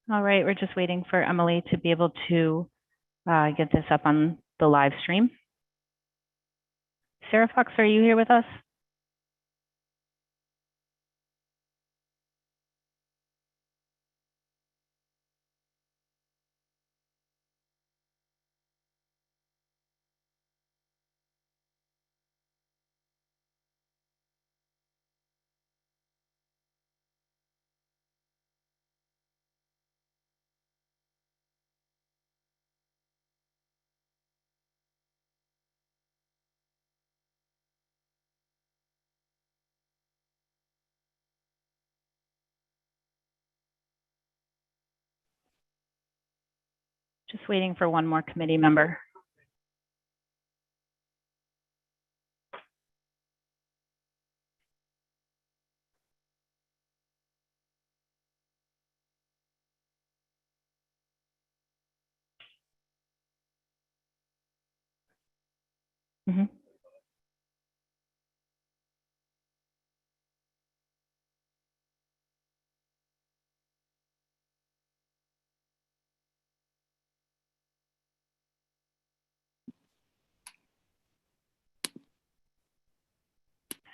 All right, we're just waiting for Emily to be able to get this up on the live stream. Sarah Fox, are you here with us? Just waiting for one more committee member. Mm-hmm.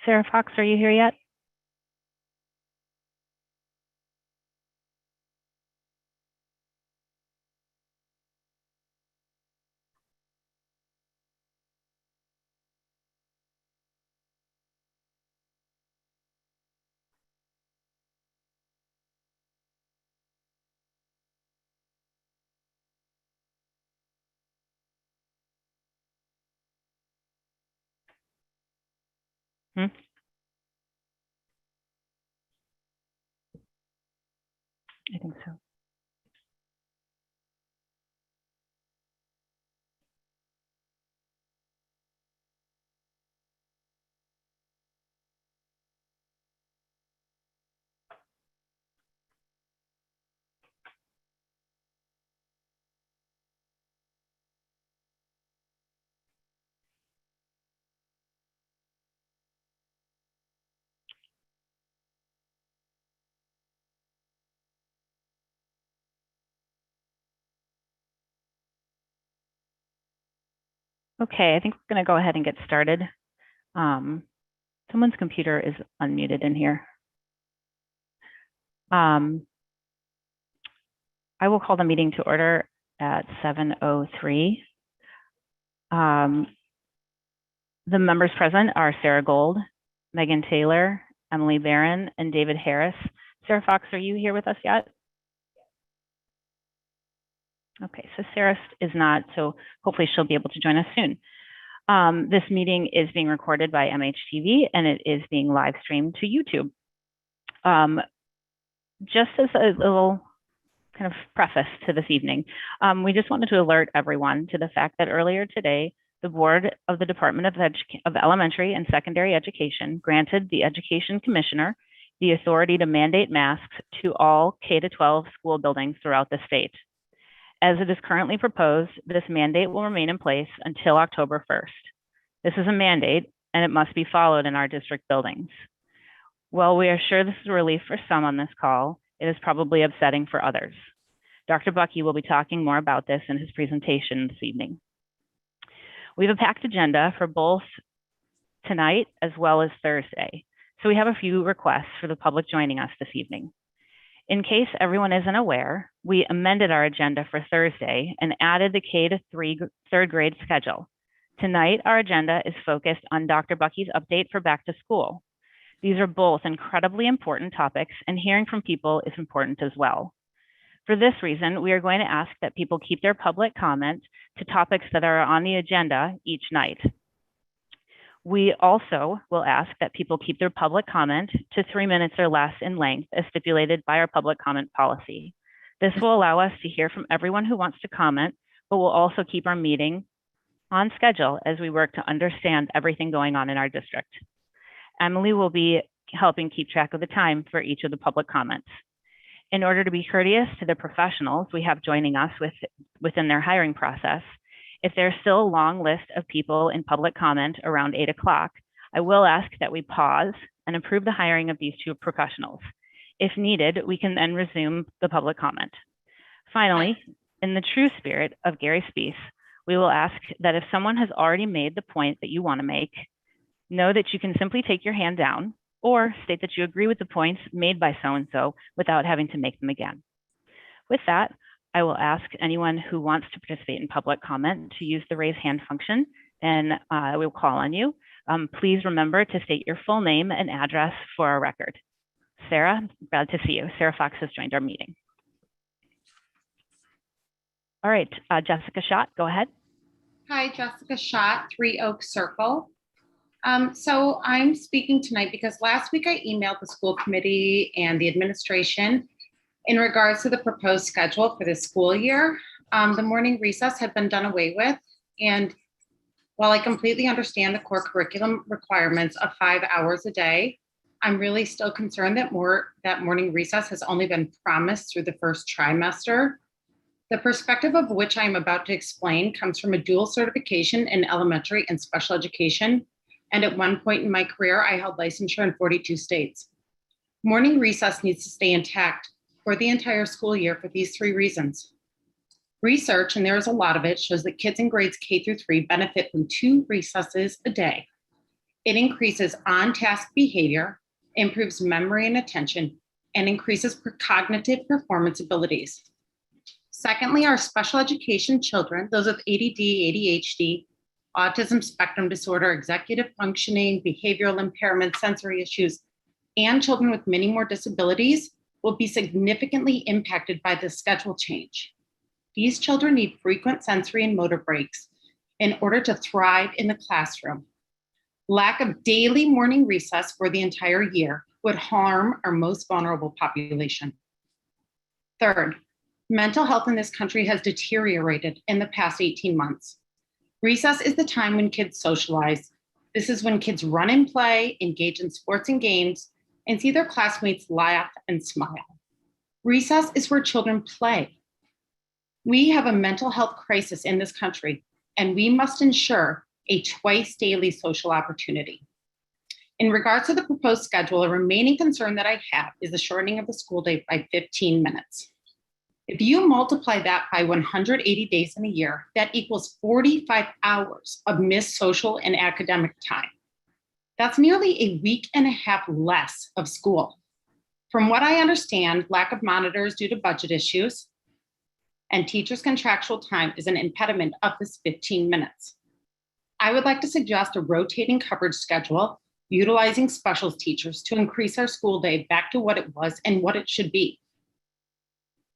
Sarah Fox, are you here yet? Hmm? I think so. Okay, I think we're going to go ahead and get started. Someone's computer is unmuted in here. I will call the meeting to order at 7:03. The members present are Sarah Gold, Megan Taylor, Emily Barron, and David Harris. Sarah Fox, are you here with us yet? Okay, so Sarah is not, so hopefully she'll be able to join us soon. This meeting is being recorded by MHTV and it is being live streamed to YouTube. Just as a little kind of preface to this evening, we just wanted to alert everyone to the fact that earlier today, the board of the Department of Elementary and Secondary Education granted the Education Commissioner the authority to mandate masks to all K-12 school buildings throughout the state. As it is currently proposed, this mandate will remain in place until October 1st. This is a mandate and it must be followed in our district buildings. While we are sure this is a relief for some on this call, it is probably upsetting for others. Dr. Bucky will be talking more about this in his presentation this evening. We have a packed agenda for both tonight as well as Thursday. So we have a few requests for the public joining us this evening. In case everyone isn't aware, we amended our agenda for Thursday and added the K-3 third grade schedule. Tonight, our agenda is focused on Dr. Bucky's update for back to school. These are both incredibly important topics, and hearing from people is important as well. For this reason, we are going to ask that people keep their public comment to topics that are on the agenda each night. We also will ask that people keep their public comment to 3 minutes or less in length, as stipulated by our public comment policy. This will allow us to hear from everyone who wants to comment, but will also keep our meeting on schedule as we work to understand everything going on in our district. Emily will be helping keep track of the time for each of the public comments. In order to be courteous to the professionals we have joining us within their hiring process, if there's still a long list of people in public comment around 8 o'clock, I will ask that we pause and approve the hiring of these two professionals. If needed, we can then resume the public comment. Finally, in the true spirit of Gary Spease, we will ask that if someone has already made the point that you want to make, know that you can simply take your hand down or state that you agree with the points made by so-and-so without having to make them again. With that, I will ask anyone who wants to participate in public comment to use the raise hand function, and I will call on you. Please remember to state your full name and address for our record. Sarah, glad to see you. Sarah Fox has joined our meeting. All right, Jessica Shott, go ahead. Hi, Jessica Shott, 3 Oak Circle. So I'm speaking tonight because last week I emailed the school committee and the administration in regards to the proposed schedule for this school year. The morning recess had been done away with. And while I completely understand the core curriculum requirements of 5 hours a day, I'm really still concerned that morning recess has only been promised through the first trimester. The perspective of which I'm about to explain comes from a dual certification in elementary and special education. And at one point in my career, I held licensure in 42 states. Morning recess needs to stay intact for the entire school year for these 3 reasons. Research, and there is a lot of it, shows that kids in grades K through 3 benefit from 2 recesses a day. It increases on-task behavior, improves memory and attention, and increases cognitive performance abilities. Secondly, our special education children, those with ADD, ADHD, autism spectrum disorder, executive functioning, behavioral impairment, sensory issues, and children with many more disabilities will be significantly impacted by this schedule change. These children need frequent sensory and motor breaks in order to thrive in the classroom. Lack of daily morning recess for the entire year would harm our most vulnerable population. Third, mental health in this country has deteriorated in the past 18 months. Recess is the time when kids socialize. This is when kids run and play, engage in sports and games, and see their classmates laugh and smile. Recess is where children play. We have a mental health crisis in this country, and we must ensure a twice daily social opportunity. In regards to the proposed schedule, a remaining concern that I have is the shortening of the school day by 15 minutes. If you multiply that by 180 days in a year, that equals 45 hours of missed social and academic time. That's nearly a week and a half less of school. From what I understand, lack of monitors due to budget issues and teachers' contractual time is an impediment of this 15 minutes. I would like to suggest a rotating coverage schedule utilizing specials teachers to increase our school day back to what it was and what it should be.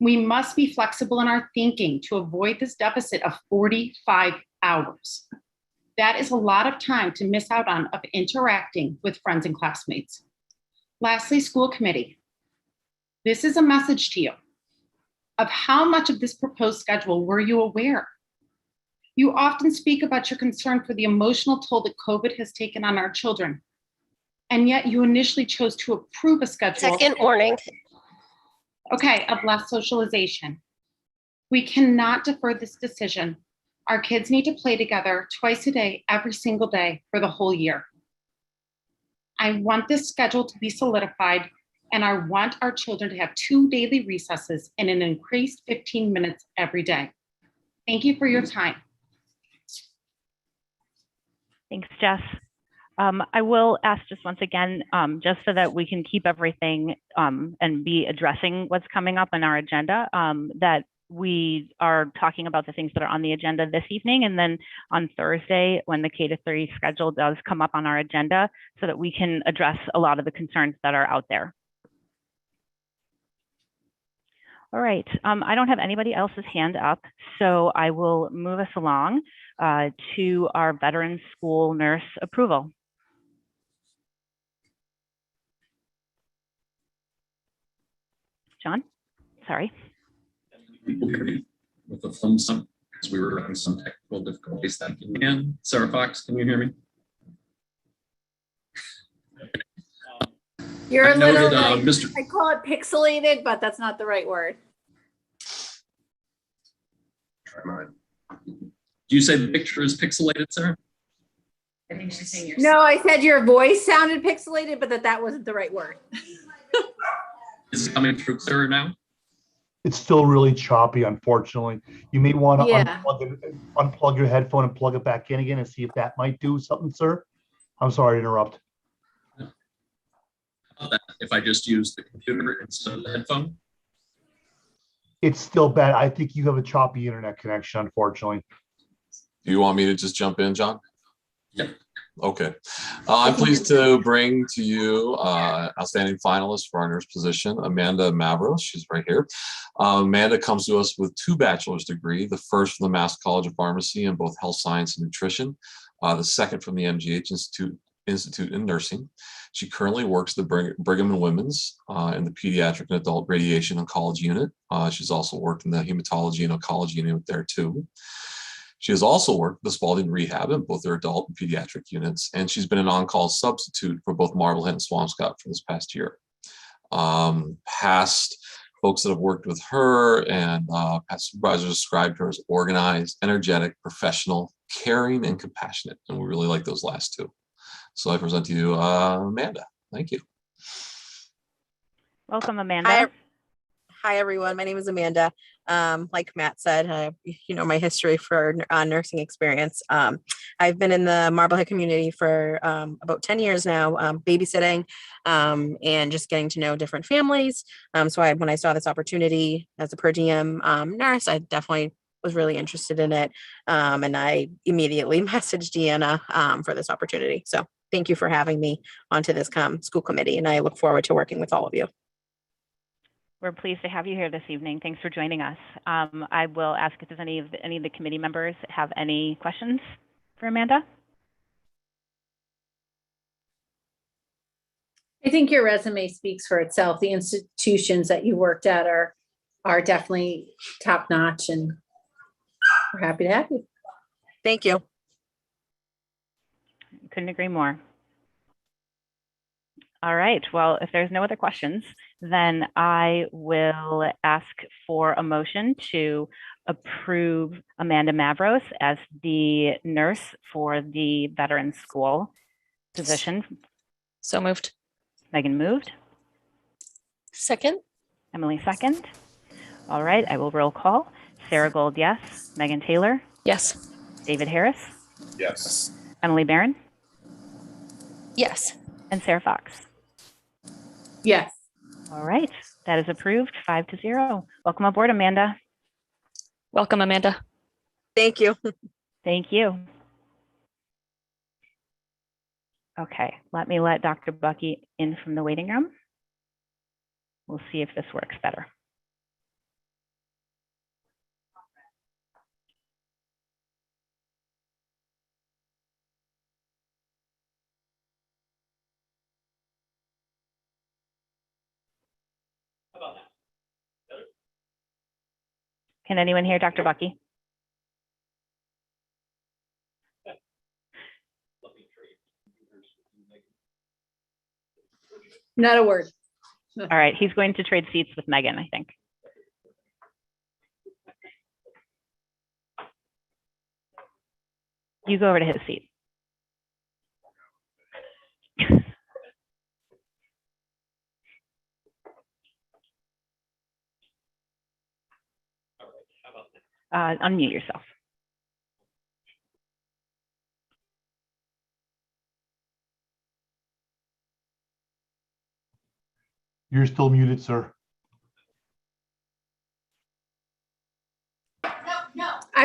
We must be flexible in our thinking to avoid this deficit of 45 hours. That is a lot of time to miss out on of interacting with friends and classmates. Lastly, school committee. This is a message to you of how much of this proposed schedule were you aware? You often speak about your concern for the emotional toll that COVID has taken on our children. And yet you initially chose to approve a schedule. Second warning. Okay, of less socialization. We cannot defer this decision. Our kids need to play together twice a day, every single day for the whole year. I want this schedule to be solidified, and I want our children to have 2 daily recesses and an increased 15 minutes every day. Thank you for your time. Thanks, Jess. I will ask just once again, just so that we can keep everything and be addressing what's coming up on our agenda, that we are talking about the things that are on the agenda this evening, and then on Thursday, when the K-3 schedule does come up on our agenda, so that we can address a lot of the concerns that are out there. All right, I don't have anybody else's hand up, so I will move us along to our veteran school nurse approval. John, sorry. People hear me with the thumbs up because we were having some technical difficulties. Thank you, Dan. Sarah Fox, can you hear me? You're a little, noted, like, I call it pixelated, but that's not the right word. Try mine. Do you say the picture is pixelated, Sarah? I think she's saying yours. No, I said your voice sounded pixelated, but that wasn't the right word. Is it coming through clearer now? It's still really choppy, unfortunately. You may want to Yeah. unplug your headphone and plug it back in again and see if that might do something, sir. I'm sorry to interrupt. If I just use the computer instead of the headphone? It's still bad. I think you have a choppy internet connection, unfortunately. Do you want me to just jump in, John? Yep. Okay. I'm pleased to bring to you outstanding finalist for our nurse position, Amanda Mavros. She's right here. Amanda comes to us with 2 bachelor's degrees, the first from the Mass College of Pharmacy in both health science and nutrition, the second from the MGH Institute in Nursing. She currently works at the Brigham and Women's in the Pediatric and Adult Radiation Oncology Unit. She's also worked in the Hematology and Oncology Unit there too. She has also worked at the Spalding Rehab in both their adult and pediatric units, and she's been an on-call substitute for both Marblehead and Swampscott for this past year. Past folks that have worked with her and past supervisors described her as organized, energetic, professional, caring, and compassionate, and we really like those last 2. So I present to you Amanda. Thank you. Welcome, Amanda. Hi, everyone. My name is Amanda. Like Matt said, you know my history for nursing experience. I've been in the Marblehead community for about 10 years now, babysitting and just getting to know different families. So when I saw this opportunity as a per diem nurse, I definitely was really interested in it. And I immediately messaged Deanna for this opportunity. So thank you for having me onto this school committee, and I look forward to working with all of you. We're pleased to have you here this evening. Thanks for joining us. I will ask if there's any of the committee members have any questions for Amanda. I think your resume speaks for itself. The institutions that you worked at are definitely top notch, and we're happy to have you. Thank you. Couldn't agree more. All right, well, if there's no other questions, then I will ask for a motion to approve Amanda Mavros as the nurse for the Veterans School position. So moved. Megan moved. Second. Emily second. All right, I will roll call. Sarah Gold, yes. Megan Taylor. Yes. David Harris. Yes. Emily Barron. Yes. And Sarah Fox. Yes. All right, that is approved 5-0. Welcome aboard, Amanda. Welcome, Amanda. Thank you. Thank you. Okay, let me let Dr. Bucky in from the waiting room. We'll see if this works better. Can anyone hear Dr. Bucky? Not a word. All right, he's going to trade seats with Megan, I think. You go over to his seat. Unmute yourself. You're still muted, sir.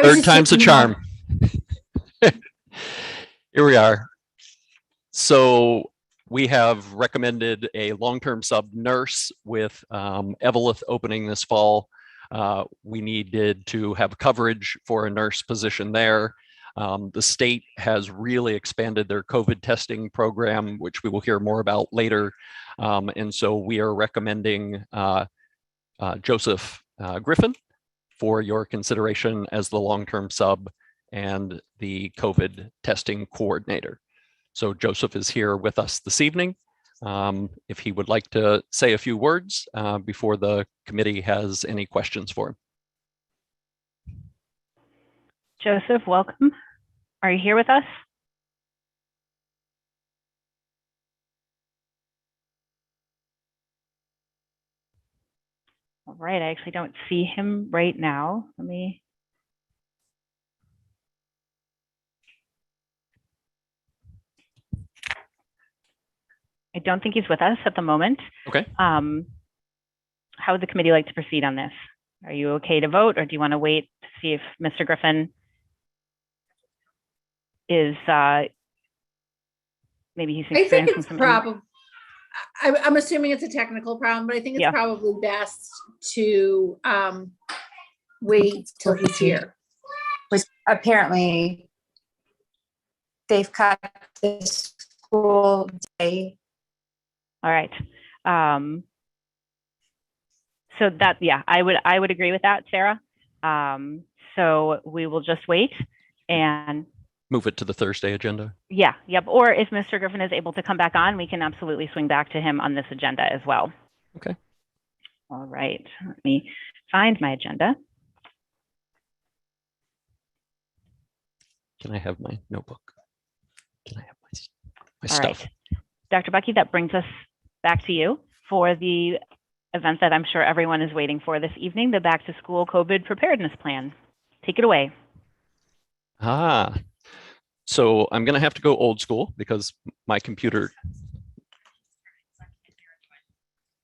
Third time's a charm. Here we are. So we have recommended a long-term sub nurse with Evelyn opening this fall. We needed to have coverage for a nurse position there. The state has really expanded their COVID testing program, which we will hear more about later. And so we are recommending Joseph Griffin for your consideration as the long-term sub and the COVID testing coordinator. So Joseph is here with us this evening. If he would like to say a few words before the committee has any questions for him. Joseph, welcome. Are you here with us? All right, I actually don't see him right now. Let me. I don't think he's with us at the moment. Okay. How would the committee like to proceed on this? Are you okay to vote, or do you want to wait to see if Mr. Griffin is maybe he's I think experiencing it's some. probably, I'm assuming it's a technical problem, but I think it's Yeah. probably best to wait till he's here. Was apparently they've cut the school day. All right. So that, yeah, I would agree with that, Sarah. So we will just wait and Move it to the Thursday agenda. yeah, yep. Or if Mr. Griffin is able to come back on, we can absolutely swing back to him on this agenda as well. Okay. All right, let me find my agenda. Can I have my notebook? Can I have my All stuff? right. Dr. Bucky, that brings us back to you for the event that I'm sure everyone is waiting for this evening, the Back to School COVID Preparedness Plan. Take it away. So I'm going to have to go old school because my computer.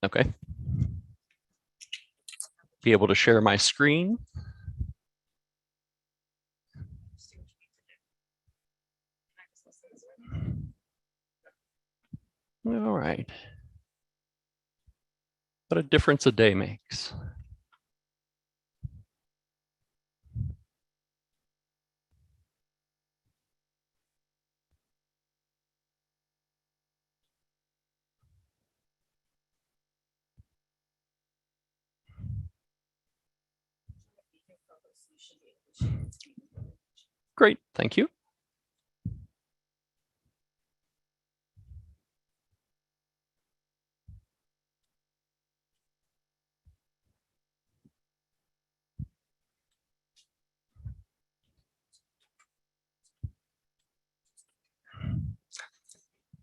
Okay. Be able to share my screen. All right. What a difference a day makes. Great, thank you.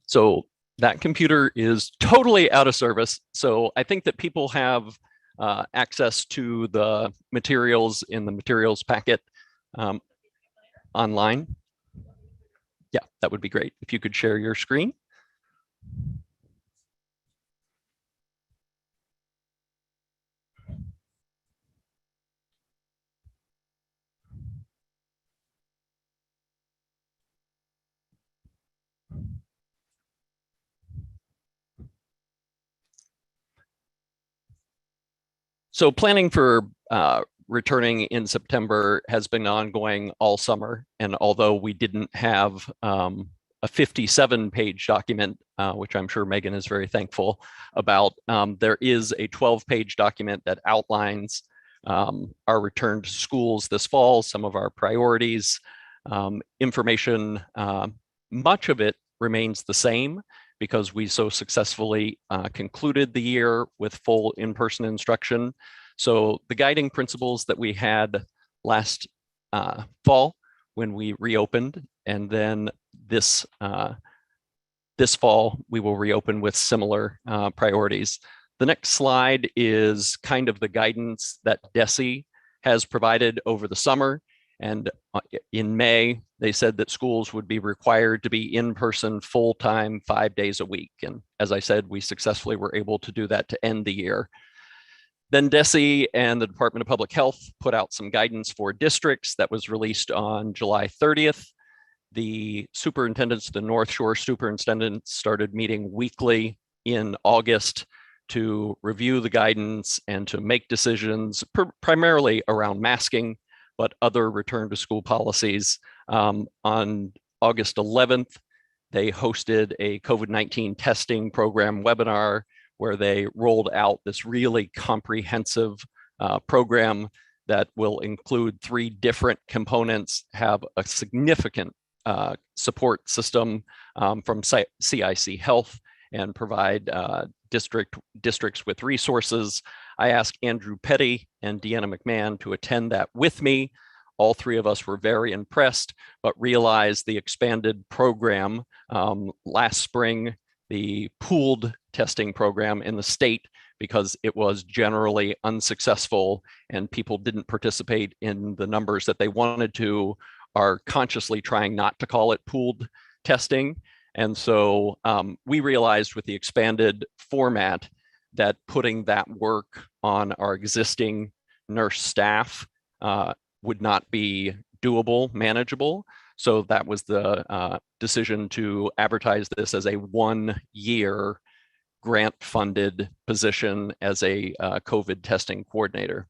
So that computer is totally out of service. So I think that people have access to the materials in the materials packet online. Yeah, that would be great. If you could share your screen. So planning for returning in September has been ongoing all summer. And although we didn't have a 57-page document, which I'm sure Megan is very thankful about, there is a 12-page document that outlines our return to schools this fall, some of our priorities, information. Much of it remains the same because we so successfully concluded the year with full in-person instruction. So the guiding principles that we had last fall when we reopened, and then this fall, we will reopen with similar priorities. The next slide is kind of the guidance that DESE has provided over the summer. And in May, they said that schools would be required to be in person full-time 5 days a week. And as I said, we successfully were able to do that to end the year. Then DESE and the Department of Public Health put out some guidance for districts that was released on July 30th. The superintendents, the North Shore superintendents, started meeting weekly in August to review the guidance and to make decisions primarily around masking, but other return to school policies. On August 11th, they hosted a COVID-19 testing program webinar where they rolled out this really comprehensive program that will include 3 different components, have a significant support system from CIC Health, and provide districts with resources. I asked Andrew Petty and Deanna McMahon to attend that with me. All 3 of us were very impressed, but realized the expanded program last spring, the pooled testing program in the state because it was generally unsuccessful and people didn't participate in the numbers that they wanted to, are consciously trying not to call it pooled testing. And so we realized with the expanded format that putting that work on our existing nurse staff would not be doable, manageable. So that was the decision to advertise this as a 1-year grant-funded position as a COVID testing coordinator.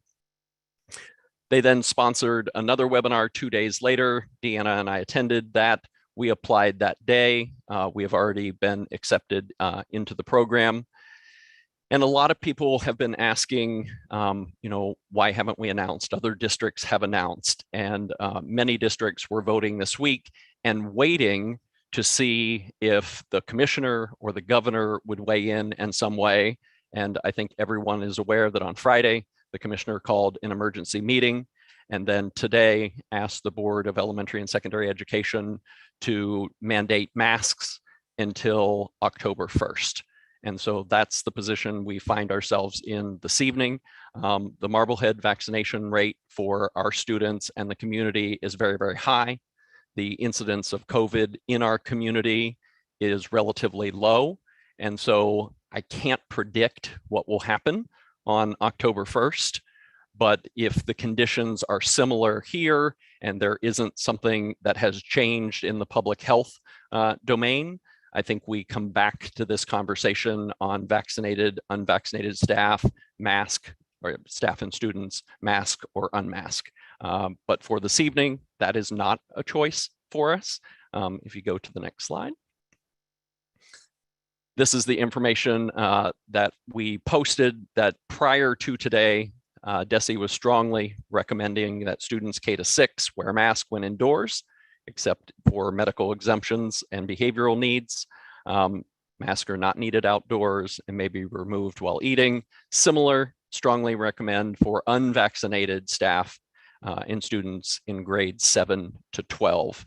They then sponsored another webinar 2 days later. Deanna and I attended that. We applied that day. We have already been accepted into the program. And a lot of people have been asking, why haven't we announced? Other districts have announced, and many districts were voting this week and waiting to see if the commissioner or the governor would weigh in some way. And I think everyone is aware that on Friday, the commissioner called an emergency meeting, and then today asked the Board of Elementary and Secondary Education to mandate masks until October 1st. And so that's the position we find ourselves in this evening. The Marblehead vaccination rate for our students and the community is very, very high. The incidence of COVID in our community is relatively low. And so I can't predict what will happen on October 1st. But if the conditions are similar here and there isn't something that has changed in the public health domain, I think we come back to this conversation on vaccinated, unvaccinated staff, mask, or staff and students, mask or unmask. But for this evening, that is not a choice for us. If you go to the next slide. This is the information that we posted that prior to today, DESE was strongly recommending that students K-6 wear a mask when indoors, except for medical exemptions and behavioral needs. Masks are not needed outdoors and may be removed while eating. Similar, strongly recommend for unvaccinated staff and students in grades 7 to 12.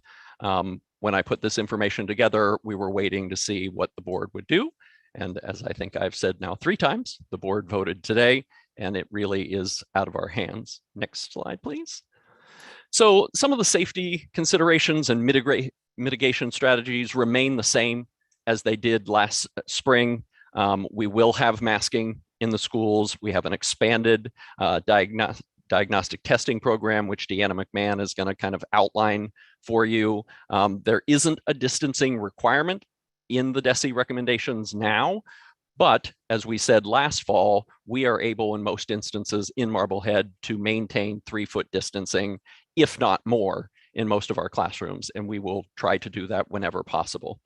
When I put this information together, we were waiting to see what the board would do. And as I think I've said now 3 times, the board voted today, and it really is out of our hands. Next slide, please. So some of the safety considerations and mitigation strategies remain the same as they did last spring. We will have masking in the schools. We have an expanded diagnostic testing program, which Deanna McMahon is going to kind of outline for you. There isn't a distancing requirement in the DESE recommendations now, but as we said last fall, we are able in most instances in Marblehead to maintain 3-foot distancing, if not more, in most of our classrooms, and we will try to do that whenever possible.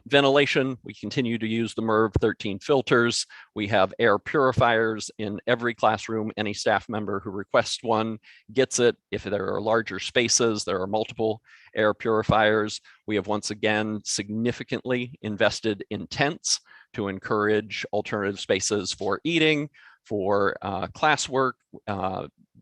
Ventilation, we continue to use the MERV 13 filters. We have air purifiers in every classroom. Any staff member who requests one gets it. If there are larger spaces, there are multiple air purifiers. We have once again significantly invested in tents to encourage alternative spaces for eating, for classwork.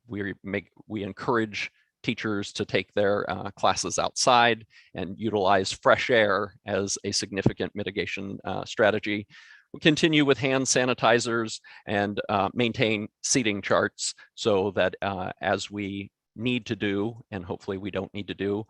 We encourage teachers to take their classes outside and utilize fresh air as a significant mitigation strategy. We continue with hand sanitizers and maintain seating charts so that as we need to do, and hopefully we don't need to do,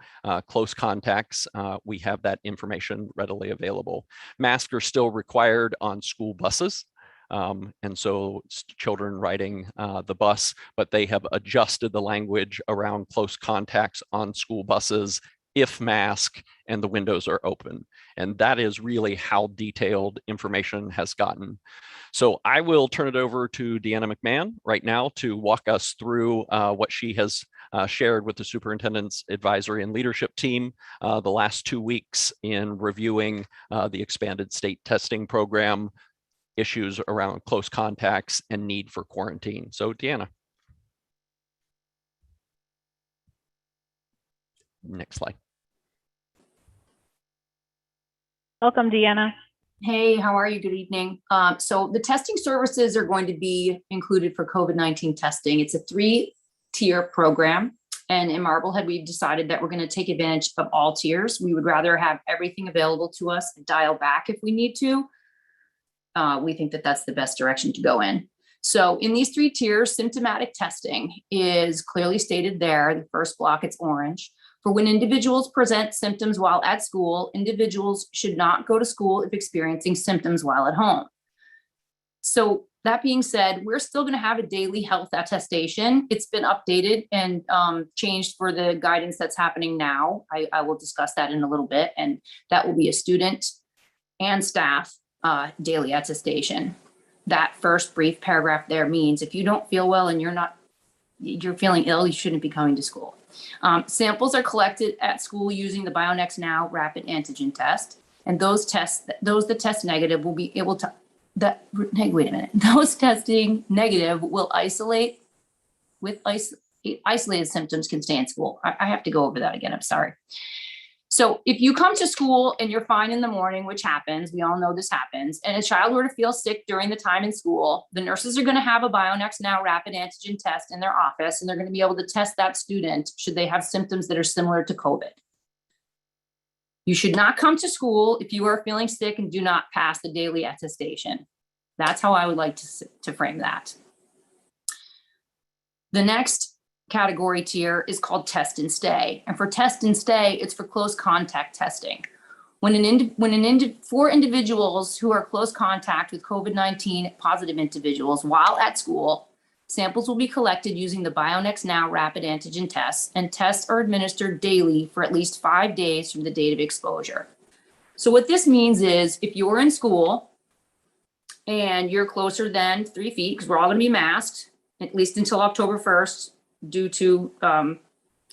close contacts, we have that information readily available. Masks are still required on school buses. And so children riding the bus, but they have adjusted the language around close contacts on school buses if mask and the windows are open. And that is really how detailed information has gotten. So I will turn it over to Deanna McMahon right now to walk us through what she has shared with the superintendent's advisory and leadership team the last 2 weeks in reviewing the expanded state testing program, issues around close contacts and need for quarantine. So Deanna. Next slide. Welcome, Deanna. Hey, how are you? Good evening. So the testing services are going to be included for COVID-19 testing. It's a 3-tier program. And in Marblehead, we've decided that we're going to take advantage of all tiers. We would rather have everything available to us and dial back if we need to. we think that that's the best direction to go in. So in these 3 tiers, symptomatic testing is clearly stated there. The first block, it's orange. For when individuals present symptoms while at school, individuals should not go to school if experiencing symptoms while at home. So that being said, we're still going to have a daily health attestation. It's been updated and changed for the guidance that's happening now. I will discuss that in a little bit, and that will be a student and staff daily attestation. That first brief paragraph there means if you don't feel well and you're feeling ill, you shouldn't be coming to school. Samples are collected at school using the BioNext Now rapid antigen test, and those that test negative will be able to. Wait a minute. Those testing negative will isolate with isolated symptoms can stay in school. I have to go over that again. I'm sorry. So if you come to school and you're fine in the morning, which happens, we all know this happens, and a child were to feel sick during the time in school, the nurses are going to have a BioNext Now rapid antigen test in their office, and they're going to be able to test that student should they have symptoms that are similar to COVID. You should not come to school if you are feeling sick and do not pass the daily attestation. That's how I would like to frame that. The next category tier is called test and stay. And for test and stay, it's for close contact testing. For individuals who are close contact with COVID-19 positive individuals while at school, samples will be collected using the BioNext Now rapid antigen tests, and tests are administered daily for at least 5 days from the date of exposure. So what this means is if you're in school and you're closer than 3 feet, because we're all going to be masked, at least until October 1st, due to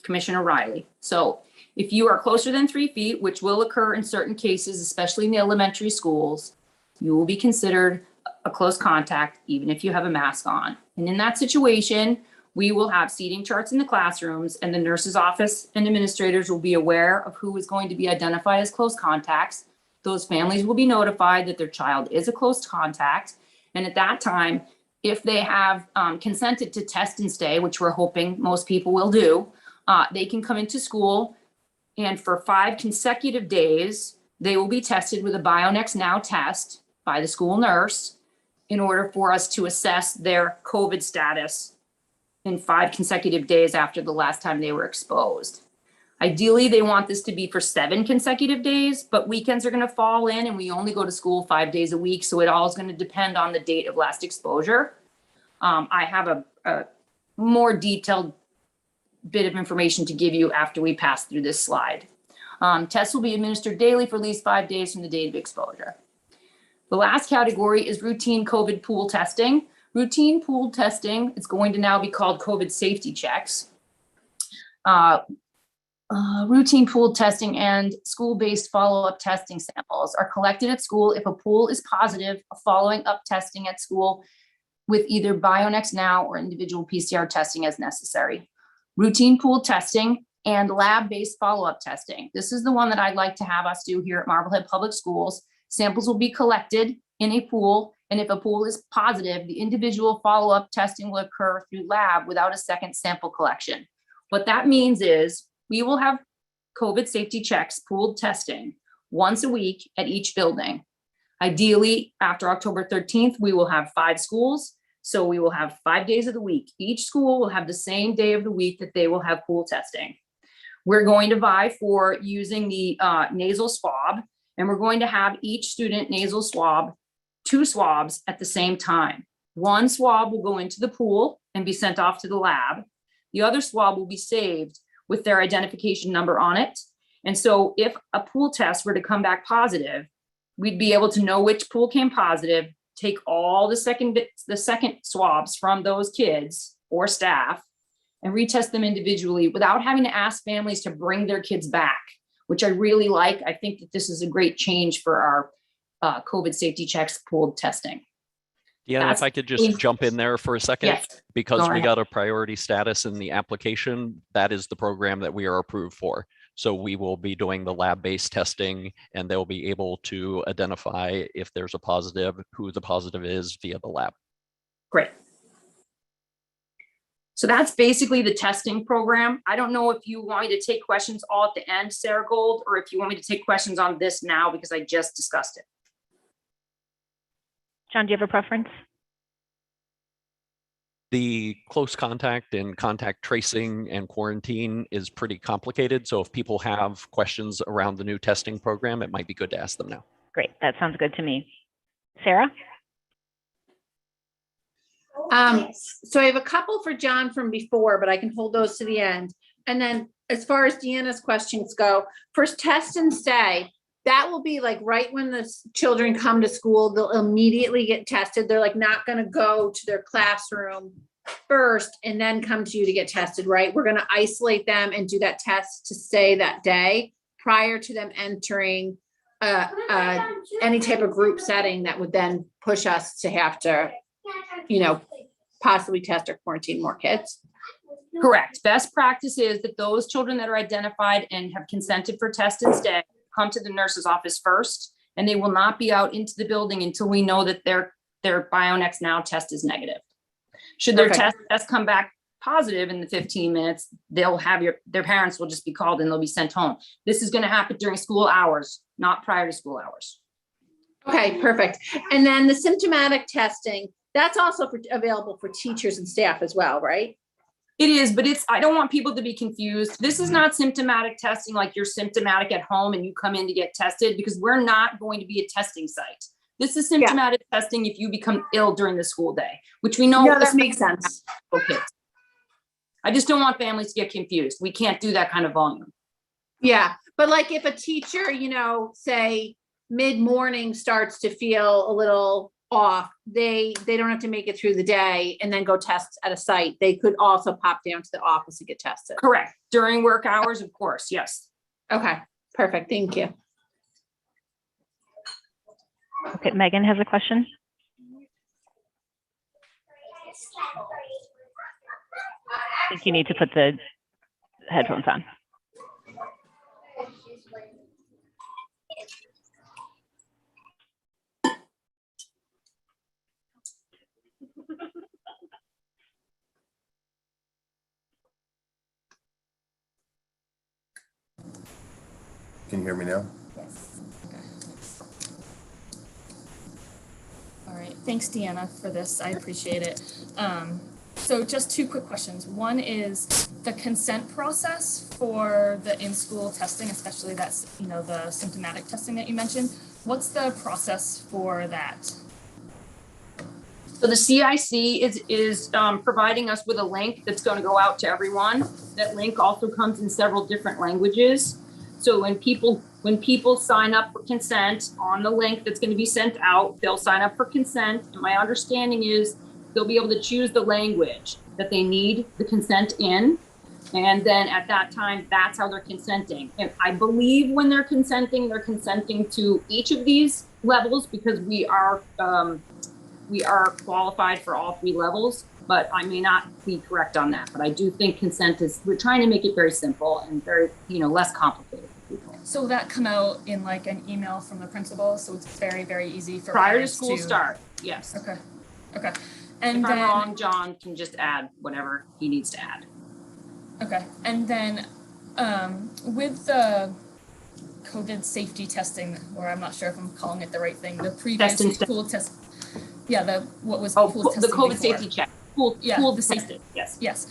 Commissioner Riley. So if you are closer than 3 feet, which will occur in certain cases, especially in the elementary schools, you will be considered a close contact, even if you have a mask on. And in that situation, we will have seating charts in the classrooms, and the nurse's office and administrators will be aware of who is going to be identified as close contacts. Those families will be notified that their child is a close contact. And at that time, if they have consented to test and stay, which we're hoping most people will do, they can come into school, and for 5 consecutive days, they will be tested with a BioNext Now test by the school nurse in order for us to assess their COVID status in 5 consecutive days after the last time they were exposed. Ideally, they want this to be for 7 consecutive days, but weekends are going to fall in, and we only go to school 5 days a week. So it all is going to depend on the date of last exposure. I have a more detailed bit of information to give you after we pass through this slide. Tests will be administered daily for at least 5 days from the date of exposure. The last category is routine COVID pool testing. Routine pool testing, it's going to now be called COVID safety checks. Routine pool testing and school-based follow-up testing samples are collected at school if a pool is positive, following up testing at school with either BioNext Now or individual PCR testing as necessary. Routine pool testing and lab-based follow-up testing. This is the one that I'd like to have us do here at Marblehead Public Schools. Samples will be collected in a pool, and if a pool is positive, the individual follow-up testing will occur through lab without a second sample collection. What that means is we will have COVID safety checks, pooled testing, once a week at each building. Ideally, after October 13th, we will have 5 schools. So we will have 5 days of the week. Each school will have the same day of the week that they will have pool testing. We're going to vie for using the nasal swab, and we're going to have each student nasal swab 2 swabs at the same time. 1 swab will go into the pool and be sent off to the lab. The other swab will be saved with their identification number on it. And so if a pool test were to come back positive, we'd be able to know which pool came positive, take all the second swabs from those kids or staff and retest them individually without having to ask families to bring their kids back, which I really like. I think that this is a great change for our COVID safety checks pooled testing. Yeah, if I could just jump in there for a second, Yes, because we got a priority status in the application, that is the program that we are approved for. So we will be doing the lab-based testing, and they'll be able to identify if there's a positive, who the positive is via the lab. Great. So that's basically the testing program. I don't know if you want me to take questions all at the end, Sarah Gold, or if you want me to take questions on this now because I just discussed it. John, do you have a preference? The close contact and contact tracing and quarantine is pretty complicated. So if people have questions around the new testing program, it might be good to ask them now. Great, that sounds good to me. Sarah? So I have a couple for John from before, but I can hold those to the end. And then as far as Deanna's questions go, first test and stay, that will be like right when the children come to school, they'll immediately get tested. They're like not going to go to their classroom first and then come to you to get tested, right? We're going to isolate them and do that test to stay that day prior to them entering any type of group setting that would then push us to have to, you know, possibly test or quarantine more kids. Correct. Best practice is that those children that are identified and have consented for test and stay come to the nurse's office first, and they will not be out into the building until we know that their BioNext Now test is negative. Should their test come back positive in the 15 minutes, they'll have their parents will just be called and they'll be sent home. This is going to happen during school hours, not prior to school hours. Okay, perfect. And then the symptomatic testing, that's also available for teachers and staff as well, right? It is, but I don't want people to be confused. This is not symptomatic testing like you're symptomatic at home and you come in to get tested, because we're not going to be a testing site. This is symptomatic testing if you become ill during the school day, which we know. No, that makes sense. Okay. I just don't want families to get confused. We can't do that kind of volume. Yeah, but like if a teacher, you know, say mid-morning starts to feel a little off, they don't have to make it through the day and then go test at a site. They could also pop down to the office and get tested. Correct. During work hours, of course. Yes. Okay, perfect. Thank you. Okay, Megan has a question. I think you need to put the headphones on. Can you hear me now? All right, thanks Deanna for this, I appreciate it. So just two quick questions. One is the consent process for the in-school testing, especially that's, you know, the symptomatic testing that you mentioned. What's the process for that? So the CIC is providing us with a link that's going to go out to everyone. That link also comes in several different languages. So when people sign up for consent on the link that's going to be sent out, they'll sign up for consent. And my understanding is they'll be able to choose the language that they need the consent in. And then at that time, that's how they're consenting. And I believe when they're consenting to each of these levels, because we are qualified for all three levels, but I may not be correct on that. But I do think consent we're trying to make it very simple and very, less complicated for people. So will that come out in like an email from the principal? So it's very, very easy for prior to parents school start. Yes. Okay. And if then I'm wrong, John can just add whatever he needs to add. Okay. And then with the COVID safety testing, or I'm not sure if I'm calling it the right thing, the previous pool test. Yeah, the pool testing the COVID before. safety check. Pool testing. Yes. Yes.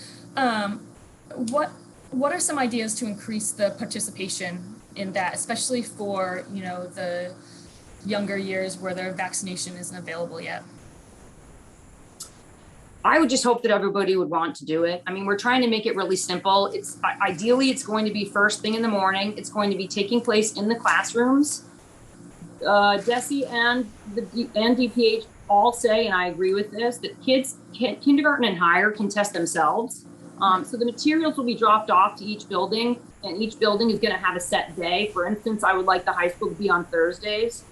What are some ideas to increase the participation in that, especially for the younger years where their vaccination isn't available yet? I would just hope that everybody would want to do it. I mean, we're trying to make it really simple. Ideally, it's going to be first thing in the morning. It's going to be taking place in the classrooms. DESE and DPH all say, and I agree with this, that kids, kindergarten and higher, can test themselves. So the materials will be dropped off to each building, and each building is going to have a set day. For instance, I would like the high school to be on Thursdays.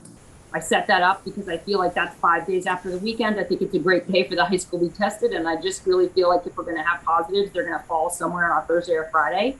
I set that up because I feel like that's 5 days after the weekend. I think it's a great day for the high school to be tested. And I just really feel like if we're going to have positives, they're going to fall somewhere on a Thursday or Friday.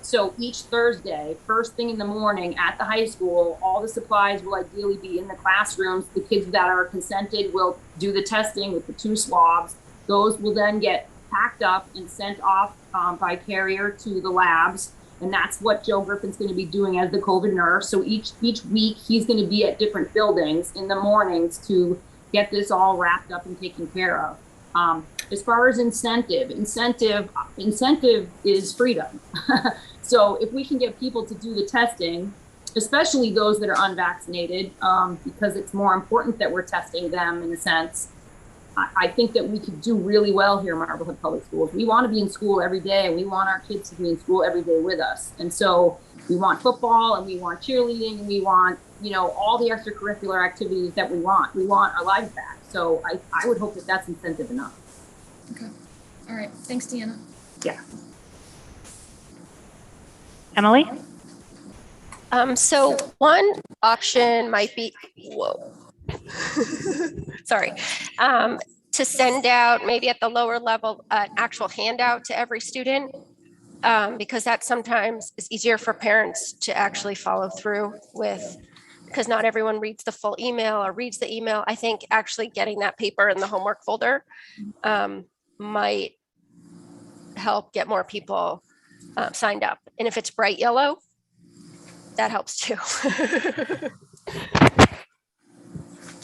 So each Thursday, first thing in the morning at the high school, all the supplies will ideally be in the classrooms. The kids that are consented will do the testing with the 2 swabs. Those will then get packed up and sent off by carrier to the labs. And that's what Joe Griffin's going to be doing as the COVID nurse. So each week he's going to be at different buildings in the mornings to get this all wrapped up and taken care of. As far as incentive is freedom. So if we can get people to do the testing, especially those that are unvaccinated, because it's more important that we're testing them in a sense, I think that we could do really well here in Marblehead Public Schools. We want to be in school every day, and we want our kids to be in school every day with us. And so we want football, and we want cheerleading, and we want, all the extracurricular activities that we want. We want our lives back. So I would hope that that's incentive enough. Okay. All right. Thanks, Deanna. Yeah. Emily? So one option might be, sorry, to send out maybe at the lower level an actual handout to every student, because that sometimes is easier for parents to actually follow through with, because not everyone reads the full email or reads the email. I think actually getting that paper in the homework folder might help get more people signed up. And if it's bright yellow, that helps too.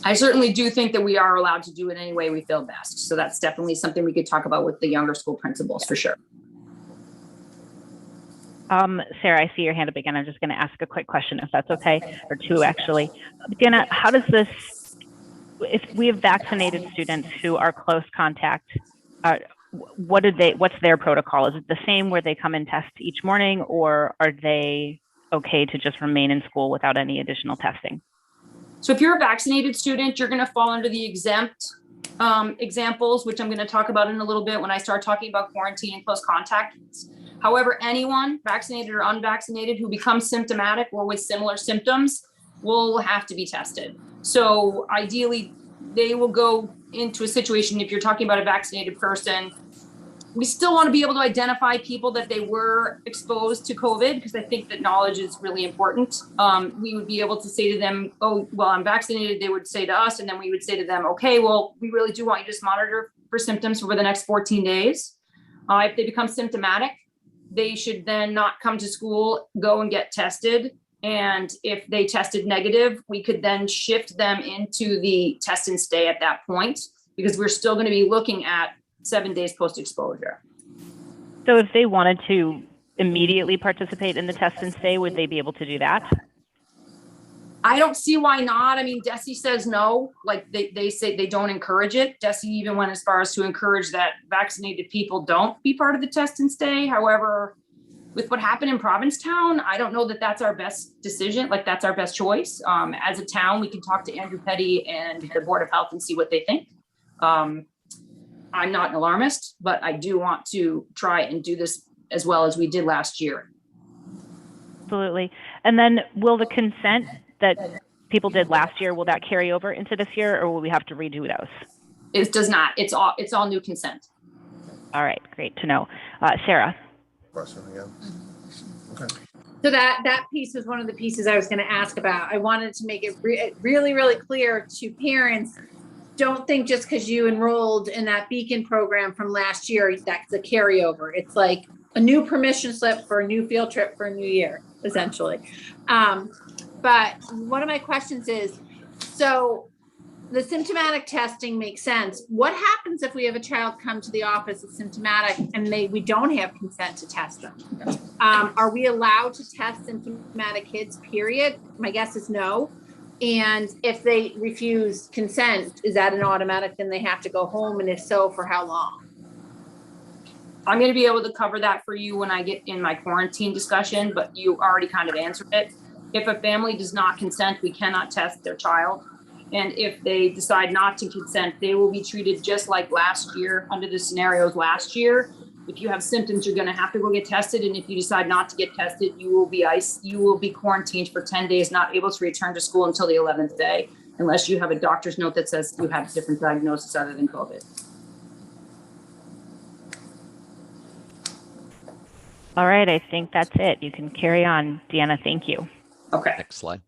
I certainly do think that we are allowed to do it any way we feel best. So that's definitely something we could talk about with the younger school principals for sure. Sarah, I see your hand up again. I'm just going to ask a quick question, if that's okay, or two actually. Deanna, how does this, if we have vaccinated students who are close contact, what's their protocol? Is it the same where they come and test each morning, or are they okay to just remain in school without any additional testing? So if you're a vaccinated student, you're going to fall under the exempt examples, which I'm going to talk about in a little bit when I start talking about quarantine and close contacts. However, anyone vaccinated or unvaccinated who becomes symptomatic or with similar symptoms will have to be tested. So ideally, they will go into a situation, if you're talking about a vaccinated person, we still want to be able to identify people that they were exposed to COVID, because I think that knowledge is really important. We would be able to say to them, oh, well, I'm vaccinated. They would say to us, and then we would say to them, okay, well, we really do want you to just monitor for symptoms for the next 14 days. If they become symptomatic, they should then not come to school, go and get tested. And if they tested negative, we could then shift them into the test and stay at that point, because we're still going to be looking at 7 days post-exposure. So if they wanted to immediately participate in the test and stay, would they be able to do that? I don't see why not. I mean, DESE says no, like they say they don't encourage it. DESE even went as far as to encourage that vaccinated people don't be part of the test and stay. However, with what happened in Provincetown, I don't know that that's our best decision, like that's our best choice. As a town, we can talk to Andrew Petty and the Board of Health and see what they think. I'm not an alarmist, but I do want to try and do this as well as we did last year. Absolutely. And then will the consent that people did last year, will that carry over into this year, or will we have to redo those? It does not. It's all new consent. All right, great to know. Sarah. Question again. Okay. So that piece was one of the pieces I was going to ask about. I wanted to make it really, really clear to parents. Don't think just because you enrolled in that Beacon program from last year, that's a carryover. It's like a new permission slip for a new field trip for a new year, essentially. But one of my questions is, so the symptomatic testing makes sense. What happens if we have a child come to the office that's symptomatic and we don't have consent to test them? Are we allowed to test symptomatic kids, period? My guess is no. And if they refuse consent, is that an automatic, then they have to go home? And if so, for how long? I'm going to be able to cover that for you when I get in my quarantine discussion, but you already kind of answered it. If a family does not consent, we cannot test their child. And if they decide not to consent, they will be treated just like last year, under the scenarios last year. If you have symptoms, you're going to have to go get tested. And if you decide not to get tested, you will be quarantined for 10 days, not able to return to school until the 11th day, unless you have a doctor's note that says you have a different diagnosis other than COVID. All right, I think that's it. You can carry on, Deanna. Thank you. Okay. Next slide.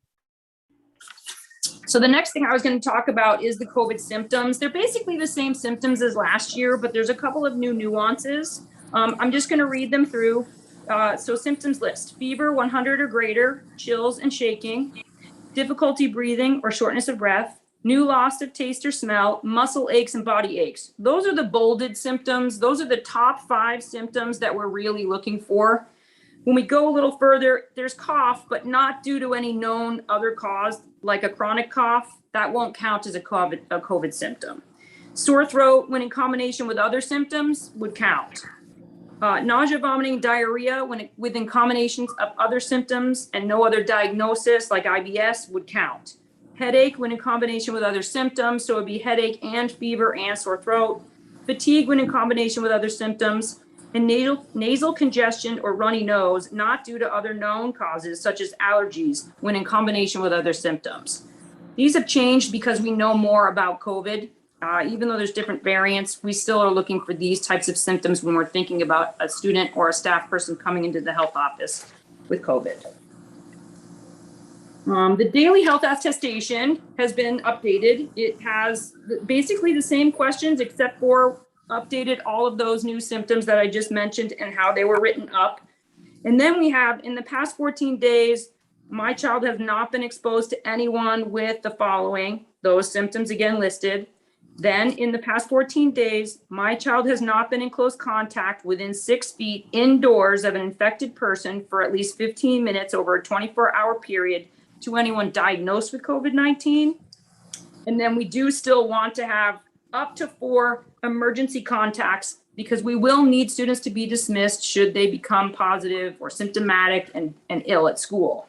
So the next thing I was going to talk about is the COVID symptoms. They're basically the same symptoms as last year, but there's a couple of new nuances. I'm just going to read them through. So symptoms list: fever 100 or greater, chills and shaking, difficulty breathing or shortness of breath, new loss of taste or smell, muscle aches and body aches. Those are the bolded symptoms. Those are the top 5 symptoms that we're really looking for. When we go a little further, there's cough, but not due to any known other cause, like a chronic cough. That won't count as a COVID symptom. Sore throat, when in combination with other symptoms, would count. Nausea, vomiting, diarrhea, within combinations of other symptoms and no other diagnosis, like IBS, would count. Headache, when in combination with other symptoms, so it would be headache and fever and sore throat. Fatigue, when in combination with other symptoms. And nasal congestion or runny nose, not due to other known causes such as allergies, when in combination with other symptoms. These have changed because we know more about COVID. Even though there's different variants, we still are looking for these types of symptoms when we're thinking about a student or a staff person coming into the health office with COVID. The daily health attestation has been updated. It has basically the same questions except for updated all of those new symptoms that I just mentioned and how they were written up. And then we have, in the past 14 days, my child has not been exposed to anyone with the following, those symptoms again listed. Then in the past 14 days, my child has not been in close contact within 6 feet indoors of an infected person for at least 15 minutes over a 24-hour period to anyone diagnosed with COVID-19. And then we do still want to have up to 4 emergency contacts because we will need students to be dismissed should they become positive or symptomatic and ill at school.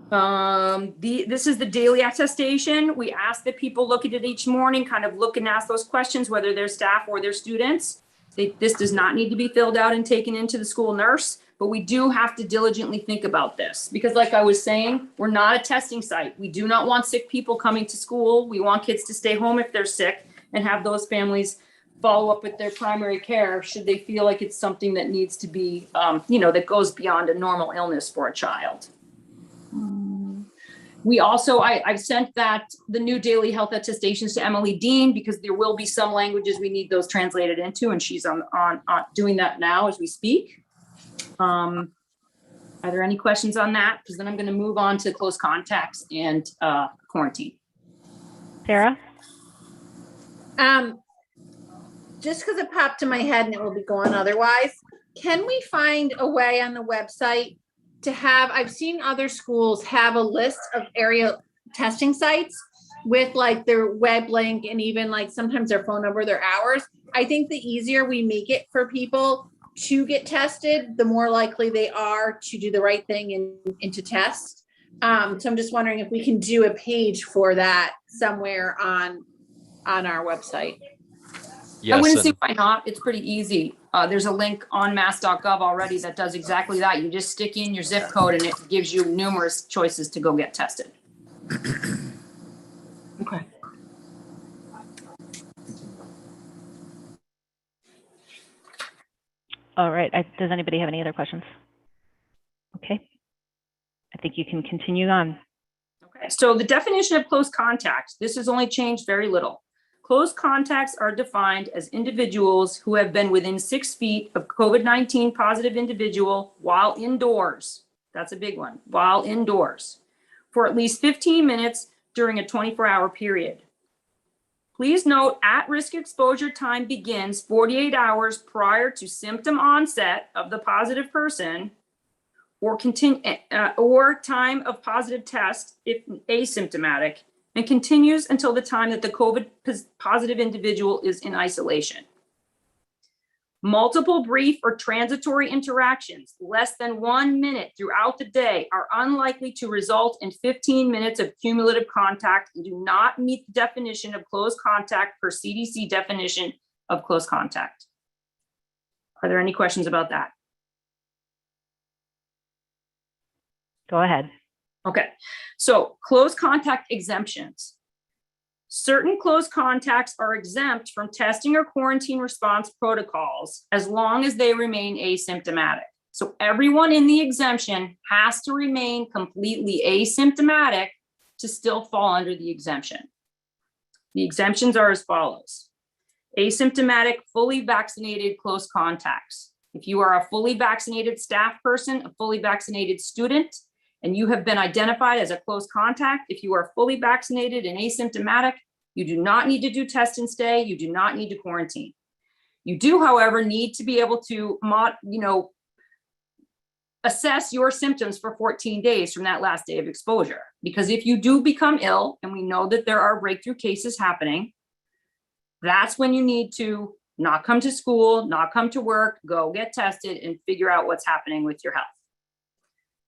This is the daily attestation. We ask that people look at it each morning, kind of look and ask those questions, whether they're staff or their students. This does not need to be filled out and taken into the school nurse, but we do have to diligently think about this because like I was saying, we're not a testing site. We do not want sick people coming to school. We want kids to stay home if they're sick and have those families follow up with their primary care should they feel like it's something that needs to be, that goes beyond a normal illness for a child. We also, I've sent the new daily health attestations to Emily Dean because there will be some languages we need those translated into, and she's on doing that now as we speak. Are there any questions on that? Because then I'm going to move on to close contacts and quarantine. Sarah? Just because it popped to my head and it will be gone otherwise, can we find a way on the website to have, I've seen other schools have a list of area testing sites with like their web link and even like sometimes their phone number, their hours. I think the easier we make it for people to get tested, the more likely they are to do the right thing and to test. So I'm just wondering if we can do a page for that somewhere on our website. Yes, I wouldn't see why not. It's pretty easy. There's a link on mass.gov already that does exactly that. You just stick in your zip code and it gives you numerous choices to go get tested. Okay. All right. Does anybody have any other questions? Okay. I think you can continue on. Okay. So the definition of close contact, this has only changed very little. Close contacts are defined as individuals who have been within 6 feet of COVID-19 positive individual while indoors. That's a big one, while indoors for at least 15 minutes during a 24-hour period. Please note at-risk exposure time begins 48 hours prior to symptom onset of the positive person or time of positive test if asymptomatic, and continues until the time that the COVID positive individual is in isolation. Multiple brief or transitory interactions, less than 1 minute throughout the day, are unlikely to result in 15 minutes of cumulative contact and do not meet the definition of close contact per CDC definition of close contact. Are there any questions about that? Go ahead. Okay, so close contact exemptions. Certain close contacts are exempt from testing or quarantine response protocols as long as they remain asymptomatic. So everyone in the exemption has to remain completely asymptomatic to still fall under the exemption. The exemptions are as follows. Asymptomatic, fully vaccinated close contacts. If you are a fully vaccinated staff person, a fully vaccinated student, and you have been identified as a close contact, if you are fully vaccinated and asymptomatic, you do not need to do test and stay. You do not need to quarantine. You do, however, need to be able to, assess your symptoms for 14 days from that last day of exposure. Because if you do become ill, and we know that there are breakthrough cases happening, that's when you need to not come to school, not come to work, go get tested and figure out what's happening with your health.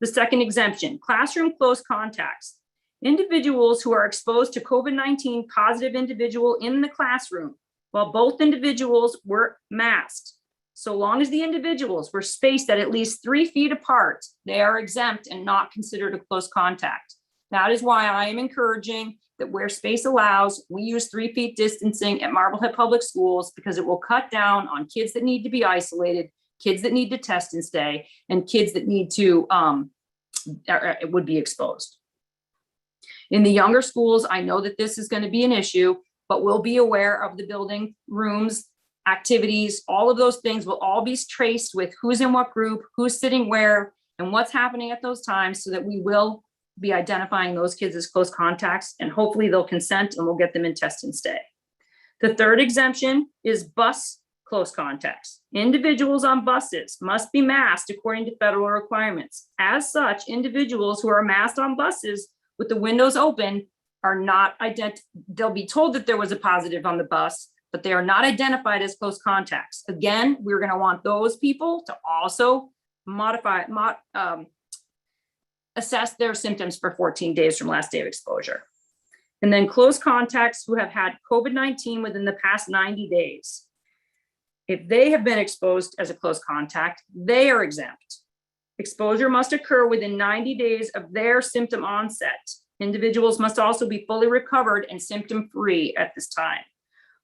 The second exemption, classroom close contacts. Individuals who are exposed to COVID-19 positive individual in the classroom while both individuals were masked. So long as the individuals were spaced at least 3 feet apart, they are exempt and not considered a close contact. That is why I am encouraging that where space allows, we use 3 feet distancing at Marblehead Public Schools, because it will cut down on kids that need to be isolated, kids that need to test and stay, and kids that need to, it would be exposed. In the younger schools, I know that this is going to be an issue, but we'll be aware of the building, rooms, activities, all of those things will all be traced with who's in what group, who's sitting where, and what's happening at those times, so that we will be identifying those kids as close contacts, and hopefully they'll consent and we'll get them in test and stay. The third exemption is bus close contacts. Individuals on buses must be masked according to federal requirements. As such, individuals who are masked on buses with the windows open are not they'll be told that there was a positive on the bus, but they are not identified as close contacts. Again, we're going to want those people to also assess their symptoms for 14 days from last day of exposure. And then close contacts who have had COVID-19 within the past 90 days. If they have been exposed as a close contact, they are exempt. Exposure must occur within 90 days of their symptom onset. Individuals must also be fully recovered and symptom-free at this time.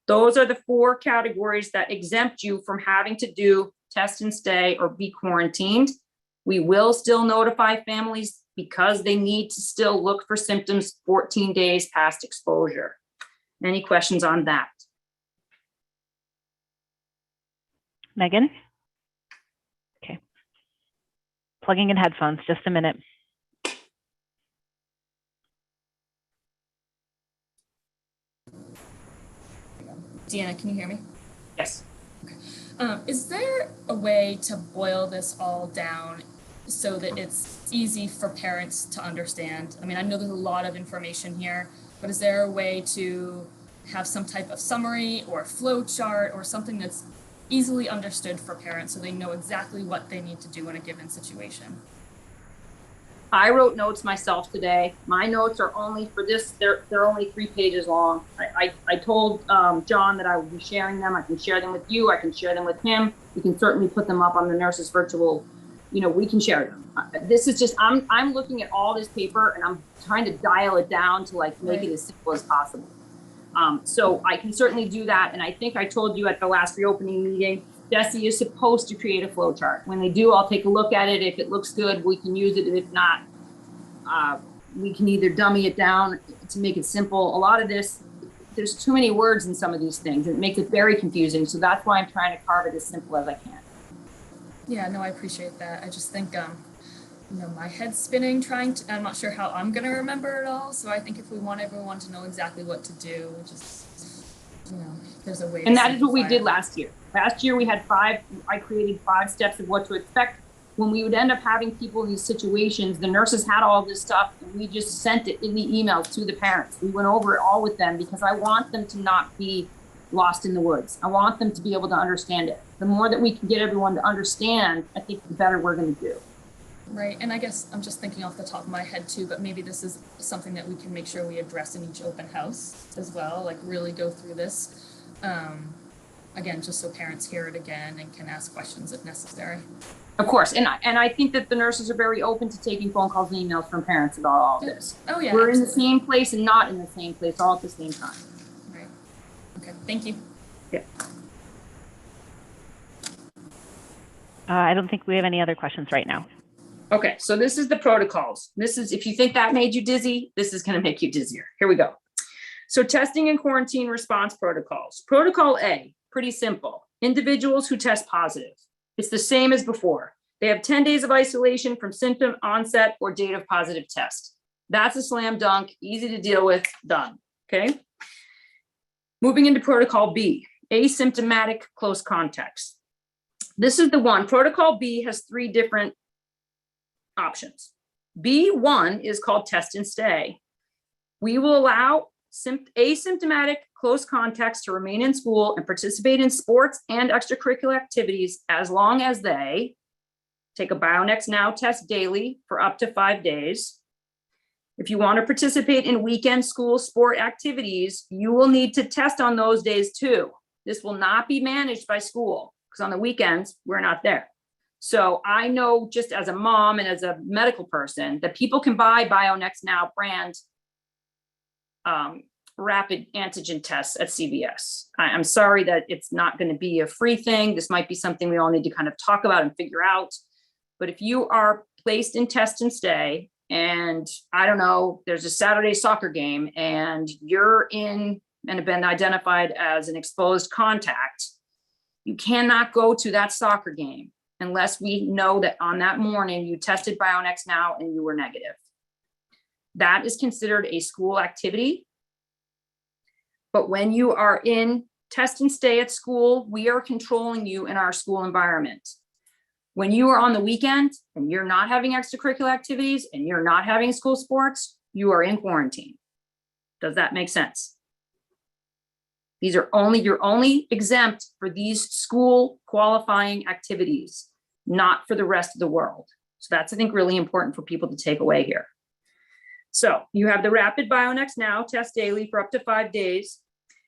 Those are the 4 categories that exempt you from having to do test and stay or be quarantined. We will still notify families because they need to still look for symptoms 14 days past exposure. Any questions on that? Megan? Okay. Plugging in headphones, just a minute. Deanna, can you hear me? Yes. Okay. Is there a way to boil this all down so that it's easy for parents to understand? I mean, I know there's a lot of information here, but is there a way to have some type of summary or flow chart or something that's easily understood for parents so they know exactly what they need to do in a given situation? I wrote notes myself today. My notes are only for this, they're only 3 pages long. I told John that I would be sharing them. I can share them with you. I can share them with him. We can certainly put them up on the nurses virtual, we can share them. This is just, I'm looking at all this paper and I'm trying to dial it down to make it as simple as possible. So I can certainly do that. And I think I told you at the last reopening meeting, Jesse is supposed to create a flow chart. When they do, I'll take a look at it. If it looks good, we can use it. And if not, we can either dummy it down to make it simple. A lot of this, there's too many words in some of these things and it makes it very confusing. So that's why I'm trying to carve it as simple as I can. Yeah, no, I appreciate that. I just think, my head's spinning I'm not sure how I'm going to remember it all. So I think if we want everyone to know exactly what to do, there's a way. And that is what we did last year. Last year we had I created 5 steps of what to expect. When we would end up having people in these situations, the nurses had all this stuff and we just sent it in the emails to the parents. We went over it all with them because I want them to not be lost in the woods. I want them to be able to understand it. The more that we can get everyone to understand, I think the better we're going to do. Right. And I guess I'm just thinking off the top of my head too, but maybe this is something that we can make sure we address in each open house as well, like really go through this. Again, just so parents hear it again and can ask questions if necessary. Of course. And I think that the nurses are very open to taking phone calls and emails from parents about all of this. Oh yeah. We're absolutely. in the same place and not in the same place all at the same time. Right. Okay. Thank you. Yeah. I don't think we have any other questions right now. Okay, so this is the protocols. This is, if you think that made you dizzy, this is going to make you dizzier. Here we go. So testing and quarantine response protocols. Protocol A, pretty simple. Individuals who test positive. It's the same as before. They have 10 days of isolation from symptom onset or date of positive test. That's a slam dunk, easy to deal with, done, okay? Moving into protocol B, asymptomatic close contacts. This is the one. Protocol B has 3 different options. B1 is called test and stay. We will allow asymptomatic close contacts to remain in school and participate in sports and extracurricular activities as long as they take a BioNext Now test daily for up to 5 days. If you want to participate in weekend school sport activities, you will need to test on those days too. This will not be managed by school because on the weekends, we're not there. So I know just as a mom and as a medical person that people can buy BioNext Now brand rapid antigen tests at CVS. I'm sorry that it's not going to be a free thing. This might be something we all need to kind of talk about and figure out. But if you are placed in test and stay, and I don't know, there's a Saturday soccer game and you're in and have been identified as an exposed contact, you cannot go to that soccer game unless we know that on that morning you tested BioNext Now and you were negative. That is considered a school activity. But when you are in test and stay at school, we are controlling you in our school environment. When you are on the weekend and you're not having extracurricular activities and you're not having school sports, you are in quarantine. Does that make sense? You're only exempt for these school qualifying activities, not for the rest of the world. So that's, I think, really important for people to take away here. So you have the rapid BioNext Now test daily for up to 5 days.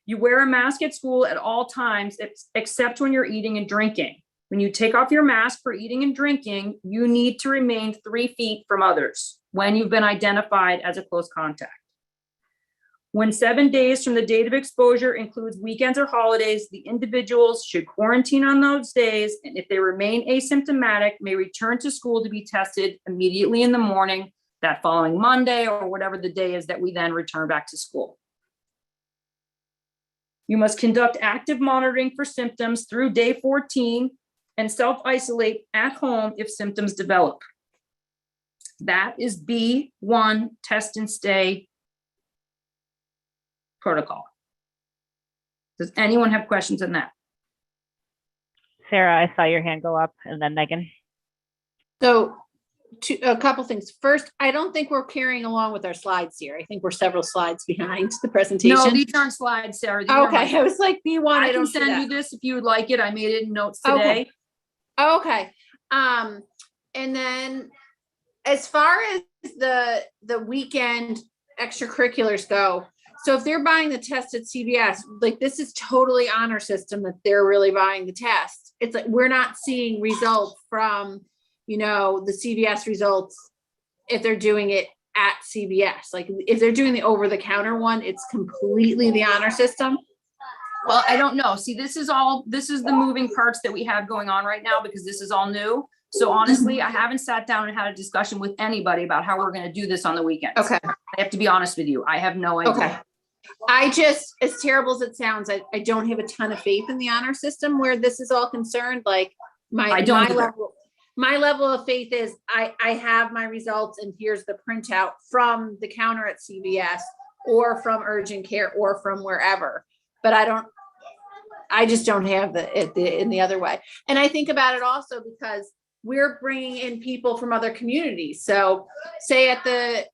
You wear a mask at school at all times, except when you're eating and drinking. When you take off your mask for eating and drinking, you need to remain 3 feet from others when you've been identified as a close contact. When 7 days from the date of exposure includes weekends or holidays, the individuals should quarantine on those days, and if they remain asymptomatic, may return to school to be tested immediately in the morning that following Monday or whatever the day is that we then return back to school. You must conduct active monitoring for symptoms through day 14 and self-isolate at home if symptoms develop. That is B1 test and stay protocol. Does anyone have questions on that? Sarah, I saw your hand go up, and then Megan. So a couple things. First, I don't think we're carrying along with our slides here. I think we're several slides behind the presentation. No, these aren't slides, Sarah. These are Okay, I was like, B1, I can send you this if you would like it. I made it in notes today. Okay. And then as far as the weekend extracurriculars go, so if they're buying the test at CVS, like this is totally honor system that they're really buying the test. It's like we're not seeing results from, you know, the CVS results if they're doing it at CVS. Like if they're doing the over-the-counter one, it's completely the honor system. Well, I don't know. See, this is the moving parts that we have going on right now because this is all new. So honestly, I haven't sat down and had a discussion with anybody about how we're going to do this on the weekends. Okay. I have to be honest with you. I have no idea. Okay. I just, as terrible as it sounds, I don't have a ton of faith in the honor system where this is all concerned. Like my level of faith is I have my results and here's the printout from the counter at CVS or from urgent care or from wherever. But I just don't have it in the other way. And I think about it also because we're bringing in people from other communities. So say at the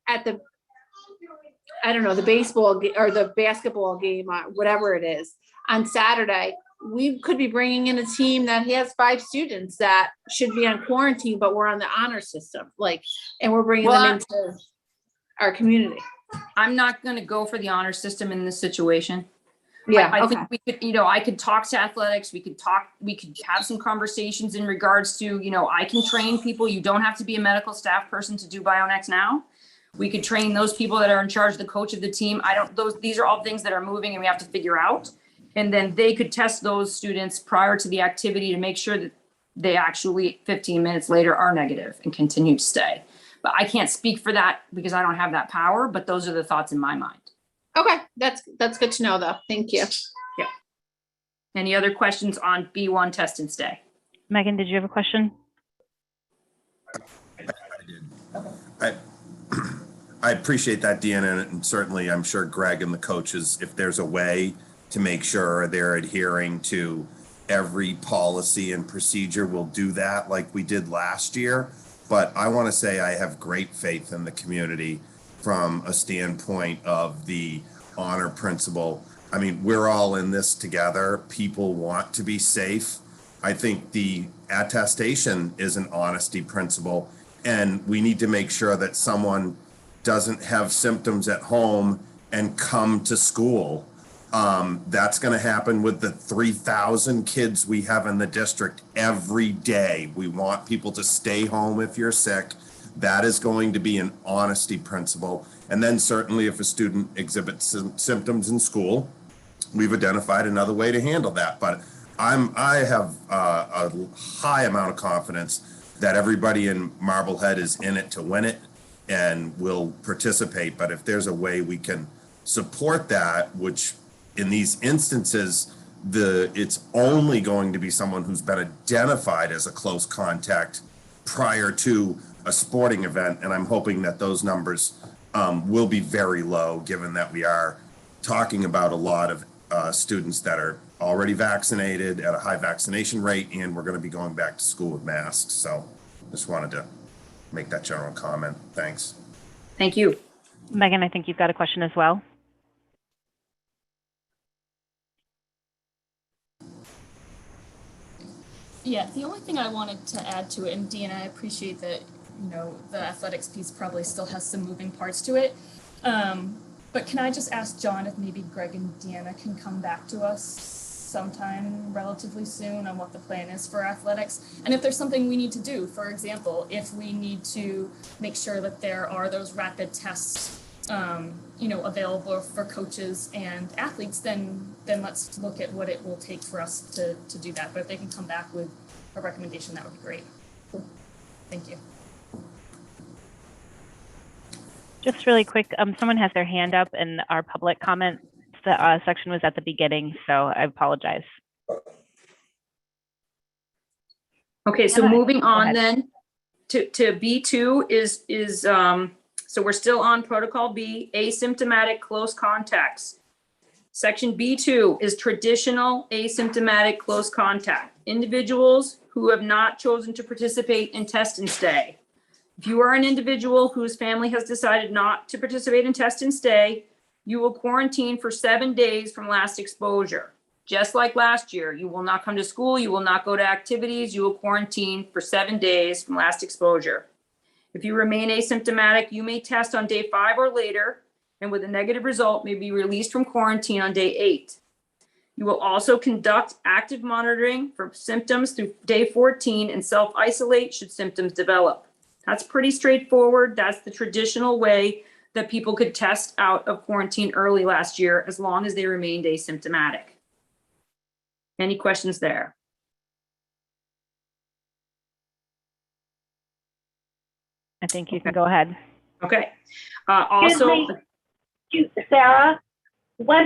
I don't know, the baseball or the basketball game, whatever it is on Saturday, we could be bringing in a team that has 5 students that should be on quarantine, but we're on the honor system. And we're bringing them into our community. I'm not going to go for the honor system in this situation. Yeah, I think we could, I could talk to athletics. We could have some conversations in regards to, I can train people. You don't have to be a medical staff person to do BioNext Now. We could train those people that are in charge, the coach of the team. These are all things that are moving and we have to figure out. And then they could test those students prior to the activity to make sure that they actually 15 minutes later are negative and continue to stay. But I can't speak for that because I don't have that power, but those are the thoughts in my mind. Okay, that's good to know though. Thank you. Yeah. Any other questions on B1 test and stay? Megan, did you have a question? I appreciate that, Deanna, and certainly I'm sure Greg and the coaches, if there's a way to make sure they're adhering to every policy and procedure, will do that like we did last year. But I want to say I have great faith in the community from a standpoint of the honor principle. I mean, we're all in this together. People want to be safe. I think the attestation is an honesty principle, and we need to make sure that someone doesn't have symptoms at home and come to school. That's going to happen with the 3,000 kids we have in the district every day. We want people to stay home if you're sick. That is going to be an honesty principle. And then certainly if a student exhibits symptoms in school, we've identified another way to handle that. But I have a high amount of confidence that everybody in Marblehead is in it to win it and will participate. But if there's a way we can support that, which in these instances, it's only going to be someone who's been identified as a close contact prior to a sporting event. And I'm hoping that those numbers will be very low, given that we are talking about a lot of students that are already vaccinated at a high vaccination rate, and we're going to be going back to school with masks. So just wanted to make that general comment. Thanks. Thank you. Megan, I think you've got a question as well. Yeah, the only thing I wanted to add to it, and Deanna, I appreciate that, you know, the athletics piece probably still has some moving parts to it. But can I just ask John if maybe Greg and Deanna can come back to us sometime relatively soon on what the plan is for athletics? And if there's something we need to do, for example, if we need to make sure that there are those rapid tests, you know, available for coaches and athletes, then let's look at what it will take for us to do that. But if they can come back with a recommendation, that would be great. Cool. Thank you. Just really quick, someone has their hand up and our public comment section was at the beginning, so I apologize. Okay, so moving on then to B2 is so we're still on protocol B, asymptomatic close contacts. Section B2 is traditional asymptomatic close contact. Individuals who have not chosen to participate in test and stay. If you are an individual whose family has decided not to participate in test and stay, you will quarantine for 7 days from last exposure. Just like last year, you will not come to school, you will not go to activities, you will quarantine for 7 days from last exposure. If you remain asymptomatic, you may test on day 5 or later, and with a negative result may be released from quarantine on day 8. You will also conduct active monitoring for symptoms through day 14 and self-isolate should symptoms develop. That's pretty straightforward. That's the traditional way that people could test out of quarantine early last year, as long as they remained asymptomatic. Any questions there? I think you can go ahead. Okay. Also, Sarah,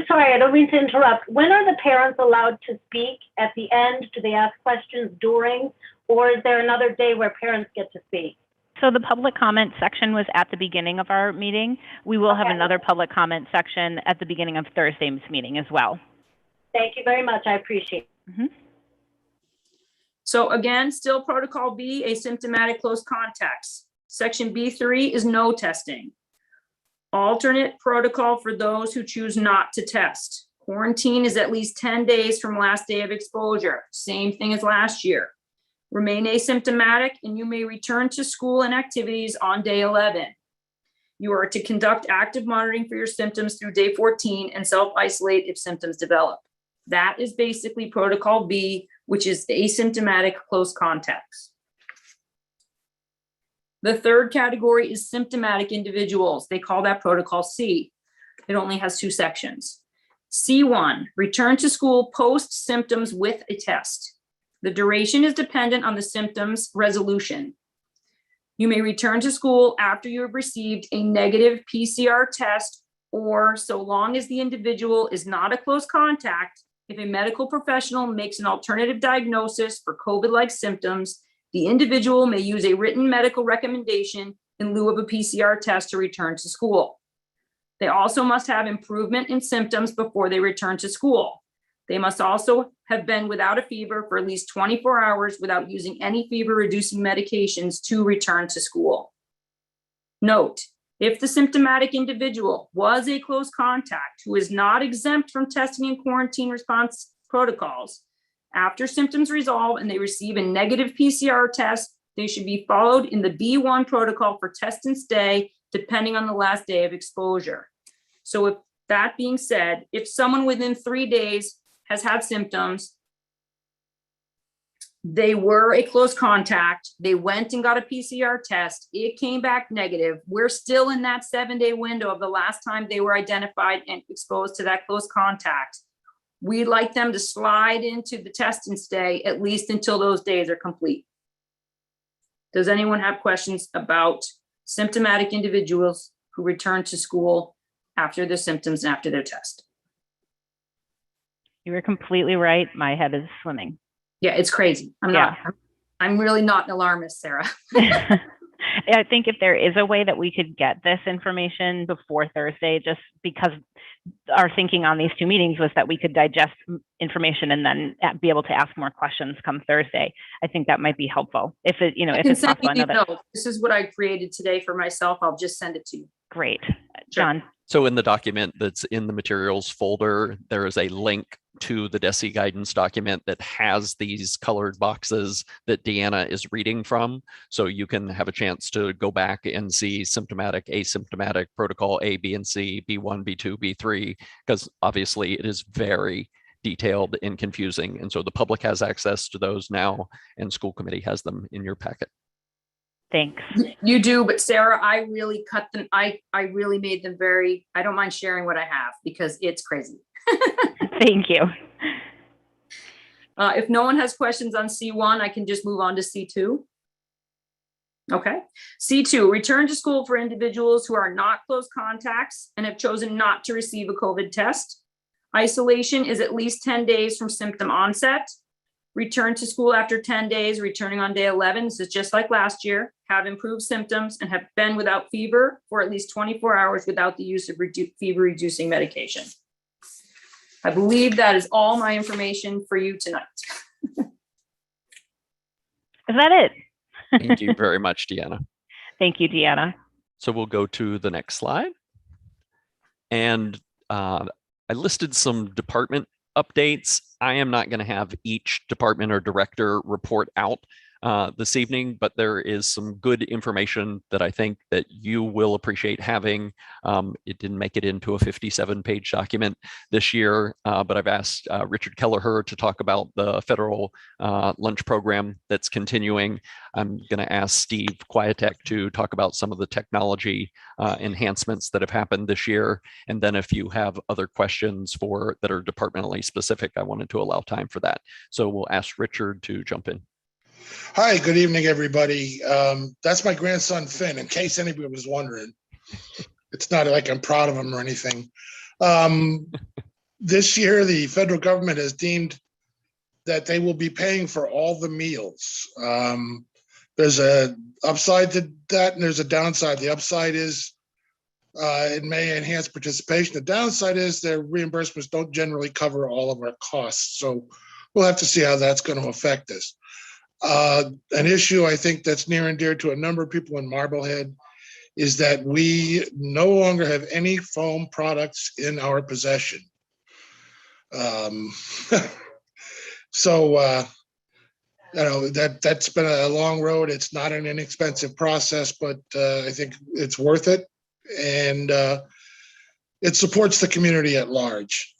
sorry, I don't mean to interrupt. When are the parents allowed to speak at the end? Do they ask questions during, or is there another day where parents get to speak? So the public comment section was at the beginning of our meeting. We will have another public comment section at the beginning of Thursday's meeting as well. Thank you very much. I appreciate it. So again, still protocol B, asymptomatic close contacts. Section B3 is no testing. Alternate protocol for those who choose not to test. Quarantine is at least 10 days from last day of exposure. Same thing as last year. Remain asymptomatic and you may return to school and activities on day 11. You are to conduct active monitoring for your symptoms through day 14 and self-isolate if symptoms develop. That is basically protocol B, which is asymptomatic close contacts. The third category is symptomatic individuals. They call that protocol C. It only has 2 sections. C1, return to school post symptoms with a test. The duration is dependent on the symptoms resolution. You may return to school after you have received a negative PCR test, or so long as the individual is not a close contact, if a medical professional makes an alternative diagnosis for COVID-like symptoms, the individual may use a written medical recommendation in lieu of a PCR test to return to school. They also must have improvement in symptoms before they return to school. They must also have been without a fever for at least 24 hours without using any fever-reducing medications to return to school. Note, if the symptomatic individual was a close contact who is not exempt from testing and quarantine response protocols, after symptoms resolve and they receive a negative PCR test, they should be followed in the B1 protocol for test and stay, depending on the last day of exposure. So with that being said, if someone within 3 days has had symptoms, they were a close contact, they went and got a PCR test, it came back negative, we're still in that 7-day window of the last time they were identified and exposed to that close contact. We'd like them to slide into the test and stay at least until those days are complete. Does anyone have questions about symptomatic individuals who return to school after their symptoms and after their test? You were completely right. My head is swimming. Yeah, it's crazy. I'm really not an alarmist, Sarah. I think if there is a way that we could get this information before Thursday, just because our thinking on these 2 meetings was that we could digest information and then be able to ask more questions come Thursday. I think that might be helpful. If it, if it's possible. I know that. This is what I created today for myself. I'll just send it to you. Great. John. So in the document that's in the materials folder, there is a link to the DESE guidance document that has these colored boxes that Deanna is reading from. So you can have a chance to go back and see symptomatic, asymptomatic, protocol A, B, and C, B1, B2, B3, because obviously it is very detailed and confusing. And so the public has access to those now, and school committee has them in your packet. Thanks. You do, but Sarah, I really cut them. I really made them very, I don't mind sharing what I have because it's crazy. Thank you. If no one has questions on C1, I can just move on to C2. Okay. C2, return to school for individuals who are not close contacts and have chosen not to receive a COVID test. Isolation is at least 10 days from symptom onset. Return to school after 10 days, returning on day 11. This is just like last year. Have improved symptoms and have been without fever for at least 24 hours without the use of fever-reducing medication. I believe that is all my information for you tonight. Is that it? Thank you very much, Deanna. Thank you, Deanna. So we'll go to the next slide. And I listed some department updates. I am not going to have each department or director report out this evening, but there is some good information that I think that you will appreciate having. It didn't make it into a 57-page document this year, but I've asked Richard Kelleher to talk about the federal lunch program that's continuing. I'm going to ask Steve Quietek to talk about some of the technology enhancements that have happened this year. And then if you have other questions that are departmentally specific, I wanted to allow time for that. So we'll ask Richard to jump in. Hi, good evening, everybody. That's my grandson, Finn, in case anybody was wondering. It's not like I'm proud of him or anything. This year, the federal government has deemed that they will be paying for all the meals. There's a upside to that, and there's a downside. The upside is it may enhance participation. The downside is their reimbursements don't generally cover all of our costs. So we'll have to see how that's going to affect us. An issue I think that's near and dear to a number of people in Marblehead is that we no longer have any foam products in our possession. That's been a long road. It's not an inexpensive process, but I think it's worth it. And it supports the community at large.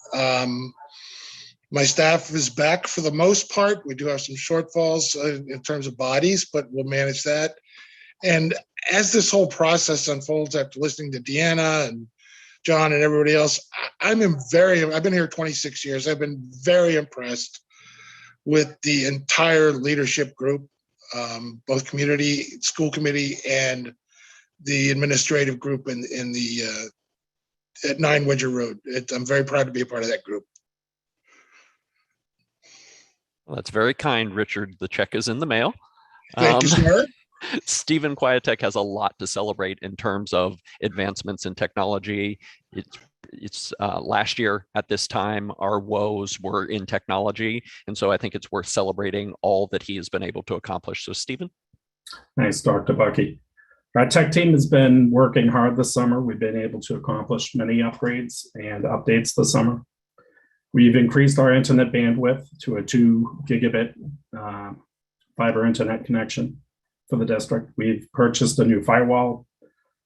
My staff is back for the most part. We do have some shortfalls in terms of bodies, but we'll manage that. And as this whole process unfolds after listening to Deanna and John and everybody else, I've been here 26 years. I've been very impressed with the entire leadership group, both community, school committee, and the administrative group at 9 Windsor Road. I'm very proud to be a part of that group. Well, that's very kind, Richard. The check is in the mail. Thank you, sir. Stephen Quietek has a lot to celebrate in terms of advancements in technology. It's last year at this time, our woes were in technology. And so I think it's worth celebrating all that he has been able to accomplish. So Stephen. Thanks, Dr. Bucky. Our tech team has been working hard this summer. We've been able to accomplish many upgrades and updates this summer. We've increased our internet bandwidth to a 2 gigabit fiber internet connection for the district. We've purchased a new firewall,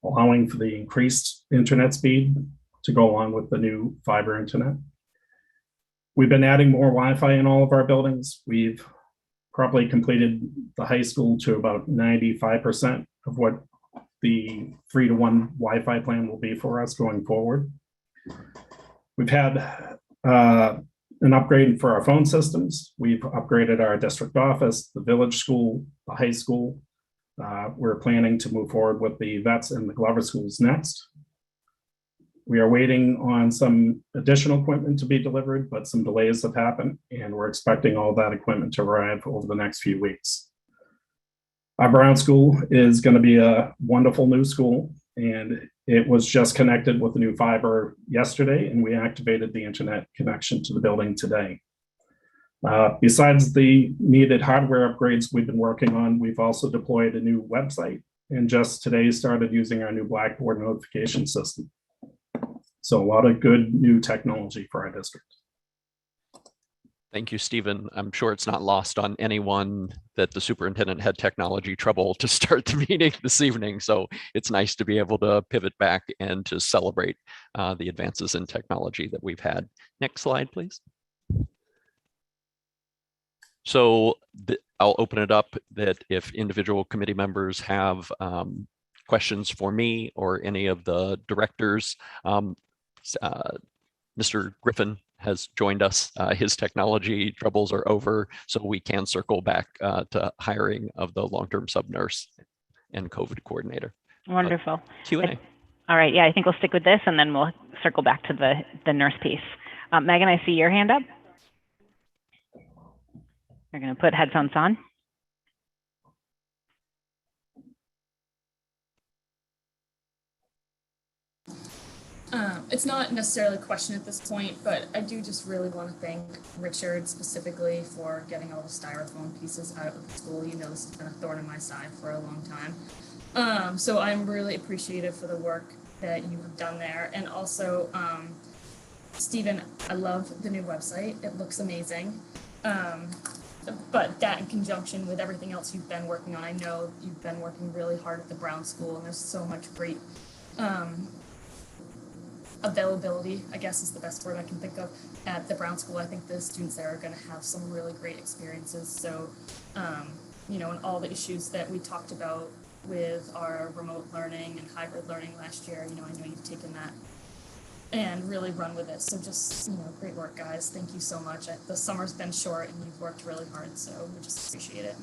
allowing for the increased internet speed to go along with the new fiber internet. We've been adding more Wi-Fi in all of our buildings. We've probably completed the high school to about 95% of what the 3-to-1 Wi-Fi plan will be for us going forward. We've had an upgrade for our phone systems. We've upgraded our district office, the village school, the high school. We're planning to move forward with the vets and the Glover schools next. We are waiting on some additional equipment to be delivered, but some delays have happened, and we're expecting all that equipment to arrive over the next few weeks. Our Brown School is going to be a wonderful new school, and it was just connected with the new fiber yesterday, and we activated the internet connection to the building today. Besides the needed hardware upgrades we've been working on, we've also deployed a new website, and just today started using our new Blackboard notification system. So a lot of good new technology for our district. Thank you, Stephen. I'm sure it's not lost on anyone that the superintendent had technology trouble to start the meeting this evening. So it's nice to be able to pivot back and to celebrate the advances in technology that we've had. Next slide, please. So I'll open it up that if individual committee members have questions for me or any of the directors, Mr. Griffin has joined us. His technology troubles are over, so we can circle back to hiring of the long-term sub nurse and COVID coordinator. Wonderful. Q&A. All right, yeah, I think we'll stick with this and then we'll circle back to the nurse piece. Megan, I see your hand up. You're gonna put headphones on. It's not necessarily a question at this point, but I do just really want to thank Richard specifically for getting all the styrofoam pieces out of the school. You know, this has been a thorn in my side for a long time. So I'm really appreciative for the work that you have done there. And also, Stephen, I love the new website. It looks amazing. But that in conjunction with everything else you've been working on, I know you've been working really hard at the Brown School, and there's so much great availability, I guess is the best word I can think of, at the Brown School. I think the students there are going to have some really great experiences. So, you know, and all the issues that we talked about with our remote learning and hybrid learning last year, you know, I know you've taken that and really run with it. So just, you know, great work, guys. Thank you so much. The summer's been short and you've worked really hard, so we just appreciate it.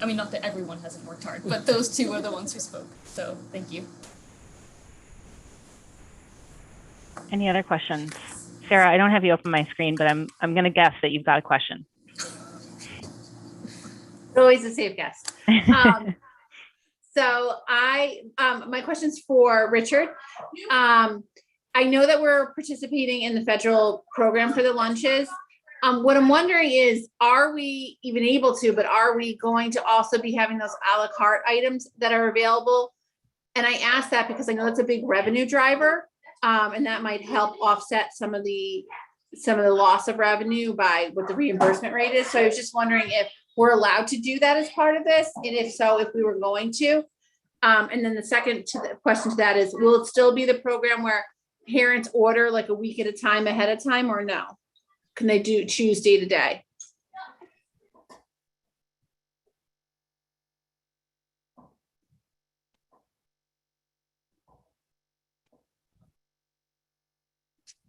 I mean, not that everyone hasn't worked hard, but those two are the ones who spoke. So thank you. Any other questions? Sarah, I don't have you open my screen, but I'm going to guess that you've got a question. Always a safe guess. So my question's for Richard. I know that we're participating in the federal program for the lunches. What I'm wondering is, are we even able to, but are we going to also be having those a la carte items that are available? And I ask that because I know that's a big revenue driver. And that might help offset some of the loss of revenue by what the reimbursement rate is. So I was just wondering if we're allowed to do that as part of this, and if so, if we were going to. And then the second question to that is, will it still be the program where parents order like a week at a time ahead of time, or no? Can they choose day to day?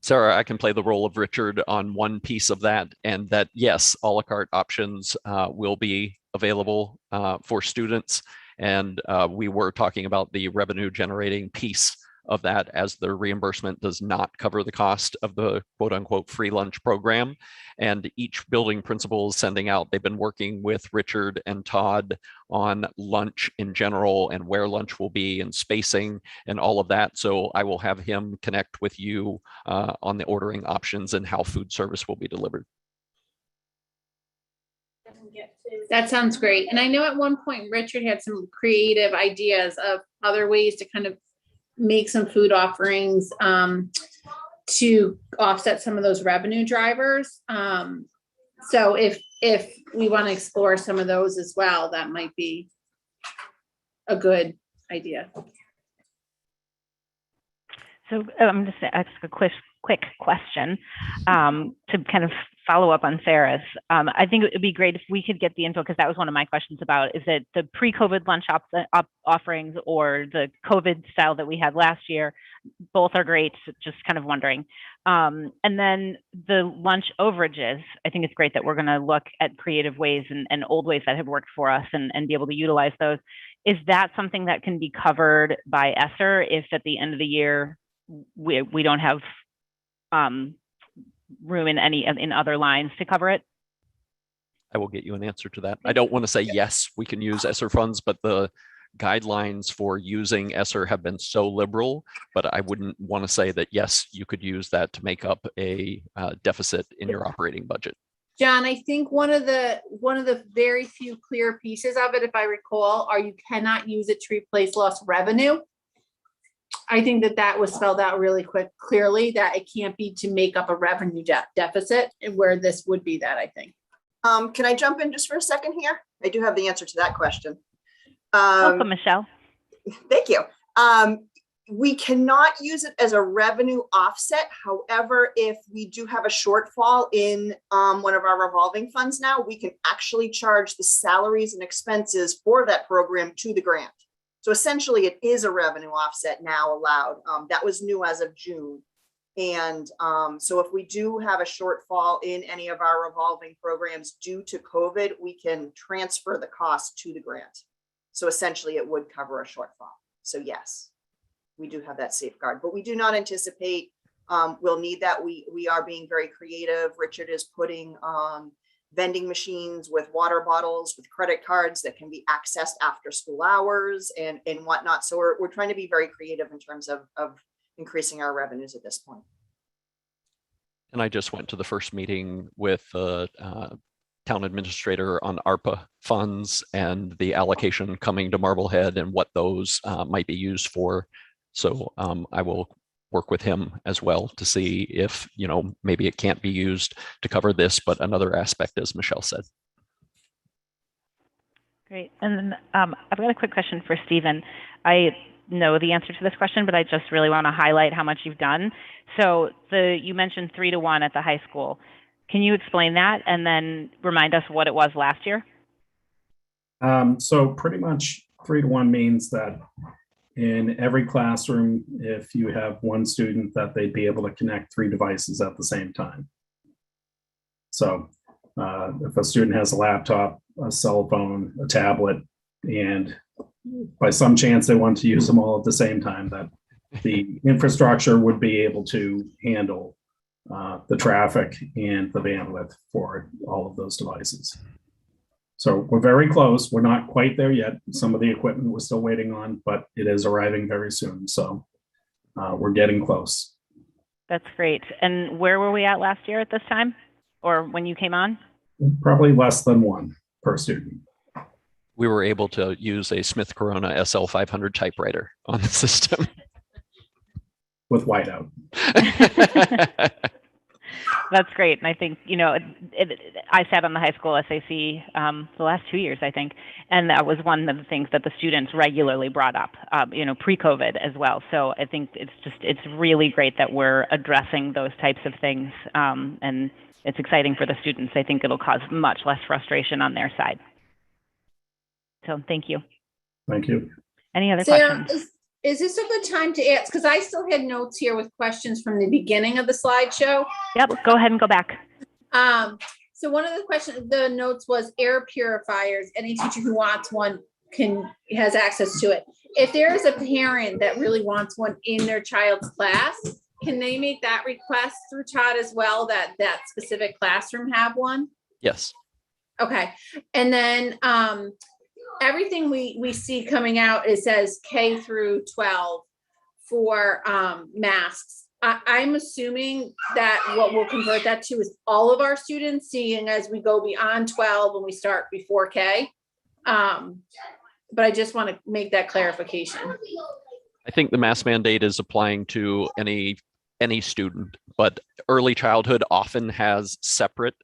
Sarah, I can play the role of Richard on one piece of that, and that yes, a la carte options will be available for students. And we were talking about the revenue generating piece of that, as the reimbursement does not cover the cost of the quote unquote free lunch program. And each building principal is sending out, they've been working with Richard and Todd on lunch in general and where lunch will be and spacing and all of that. So I will have him connect with you on the ordering options and how food service will be delivered. That sounds great. And I know at one point Richard had some creative ideas of other ways to kind of make some food offerings to offset some of those revenue drivers. So if we want to explore some of those as well, that might be a good idea. So I'm just going to ask a quick question to kind of follow up on Sarah's. I think it would be great if we could get the info, because that was one of my questions about, is it the pre-COVID lunch offerings or the COVID style that we had last year? Both are great, just kind of wondering. And then the lunch overages, I think it's great that we're going to look at creative ways and old ways that have worked for us and be able to utilize those. Is that something that can be covered by ESSER if at the end of the year we don't have room in other lines to cover it? I will get you an answer to that. I don't want to say yes, we can use ESSER funds, but the guidelines for using ESSER have been so liberal, but I wouldn't want to say that, yes, you could use that to make up a deficit in your operating budget. John, I think one of the very few clear pieces of it, if I recall, are you cannot use it to replace lost revenue. I think that was spelled out really clearly, that it can't be to make up a revenue deficit, where this would be that, I think. Can I jump in just for a second here? I do have the answer to that question. Welcome, Michelle. Thank you. We cannot use it as a revenue offset. However, if we do have a shortfall in one of our revolving funds now, we can actually charge the salaries and expenses for that program to the grant. So essentially it is a revenue offset now allowed. That was new as of June. And so if we do have a shortfall in any of our revolving programs due to COVID, we can transfer the cost to the grant. So essentially it would cover a shortfall. So yes, we do have that safeguard, but we do not anticipate we'll need that. We are being very creative. Richard is putting vending machines with water bottles, with credit cards that can be accessed after school hours and whatnot. So we're trying to be very creative in terms of increasing our revenues at this point. And I just went to the first meeting with the town administrator on ARPA funds and the allocation coming to Marblehead and what those might be used for. So I will work with him as well to see if, maybe it can't be used to cover this, but another aspect, as Michelle said. Great. And then I've got a quick question for Stephen. I know the answer to this question, but I just really want to highlight how much you've done. So you mentioned 3-to-1 at the high school. Can you explain that and then remind us what it was last year? So pretty much 3-to-1 means that in every classroom, if you have one student, that they'd be able to connect 3 devices at the same time. So if a student has a laptop, a cell phone, a tablet, and by some chance they want to use them all at the same time, that the infrastructure would be able to handle the traffic and the bandwidth for all of those devices. So we're very close. We're not quite there yet. Some of the equipment we're still waiting on, but it is arriving very soon. So we're getting close. That's great. And where were we at last year at this time, or when you came on? Probably less than 1 per student. We were able to use a Smith Corona SL500 typewriter on the system. With whiteout. That's great. And I think, I sat on the high school SAC the last 2 years, I think. And that was one of the things that the students regularly brought up, pre-COVID as well. So I think it's really great that we're addressing those types of things. And it's exciting for the students. I think it'll cause much less frustration on their side. So thank you. Thank you. Any other Sarah, questions? Is this a good time to ask? Because I still had notes here with questions from the beginning of the slideshow. Yep, go ahead and go back. So one of the notes was air purifiers. Any teacher who wants one has access to it. if there is a parent that really wants one in their child's class, can they make that request through Todd as well, that that specific classroom have one? Yes. Okay, and then everything we see coming out, it says K through 12 for masks. I'm assuming that what we'll convert that to is all of our students, seeing as we go beyond 12 and we start before K. But I just want to make that clarification. I think the mask mandate is applying to any student, but early childhood often has separate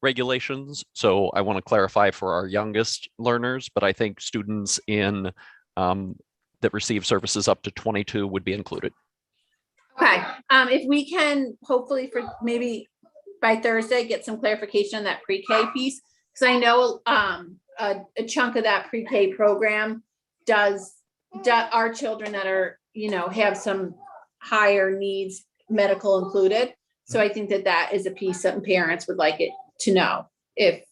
regulations. So I want to clarify for our youngest learners, but I think students in that receive services up to 22 would be included. Okay, if we can hopefully for maybe by Thursday get some clarification on that pre-K piece, because I know a chunk of that pre-K program does our children that are, you know, have some higher needs, medical included. So I think that that is a piece that parents would like it to know if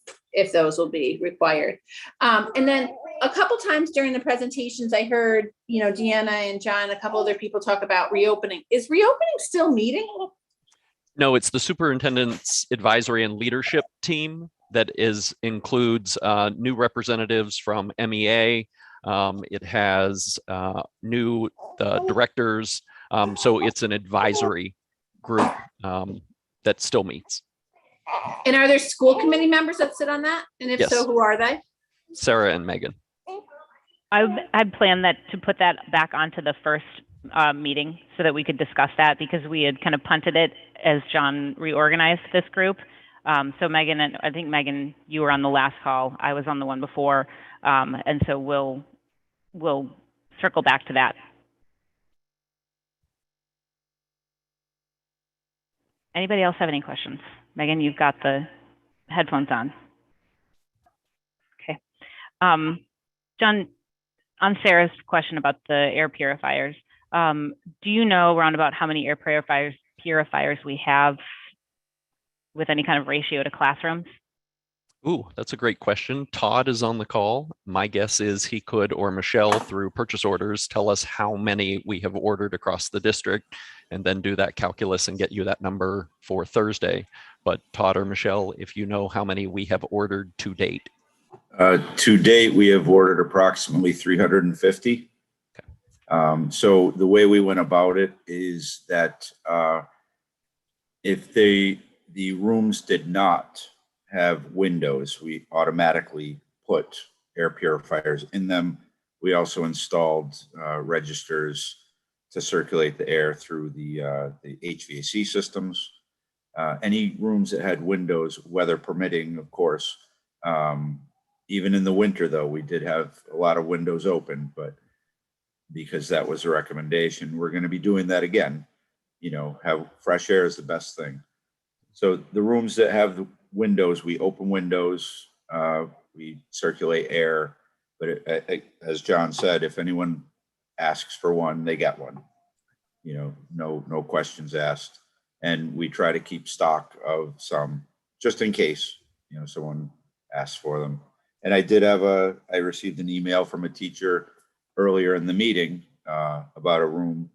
those will be required. And then a couple times during the presentations, I heard, you know, Deanna and John, a couple other people talk about reopening. Is reopening still meeting? No, it's the superintendent's advisory and leadership team that includes new representatives from MEA. It has new directors. So it's an advisory group that still meets. And are there school committee members that sit on that? And if Yes. so, who are they? Sarah and Megan. I'd planned that to put that back onto the first meeting so that we could discuss that, because we had kind of punted it as John reorganized this group. So Megan, and I think Megan, you were on the last call. I was on the one before. And so we'll circle back to that. Anybody else have any questions? Megan, you've got the headphones on. Okay. John, on Sarah's question about the air purifiers, do you know around about how many air purifiers we have with any kind of ratio to classrooms? Ooh, that's a great question. Todd is on the call. My guess is he could, or Michelle through purchase orders, tell us how many we have ordered across the district and then do that calculus and get you that number for Thursday. But Todd or Michelle, if you know how many we have ordered to date. To date, we have ordered approximately 350. Okay. So the way we went about it is that if the rooms did not have windows, we automatically put air purifiers in them. We also installed registers to circulate the air through the HVAC systems. Any rooms that had windows, weather permitting, of course. Even in the winter, though, we did have a lot of windows open, but because that was a recommendation, we're going to be doing that again. You know, have fresh air is the best thing. So the rooms that have the windows, we open windows, we circulate air, but as John said, if anyone asks for one, they get one. You know, no questions asked. And we try to keep stock of some just in case, you know, someone asks for them. And I received an email from a teacher earlier in the meeting about a room,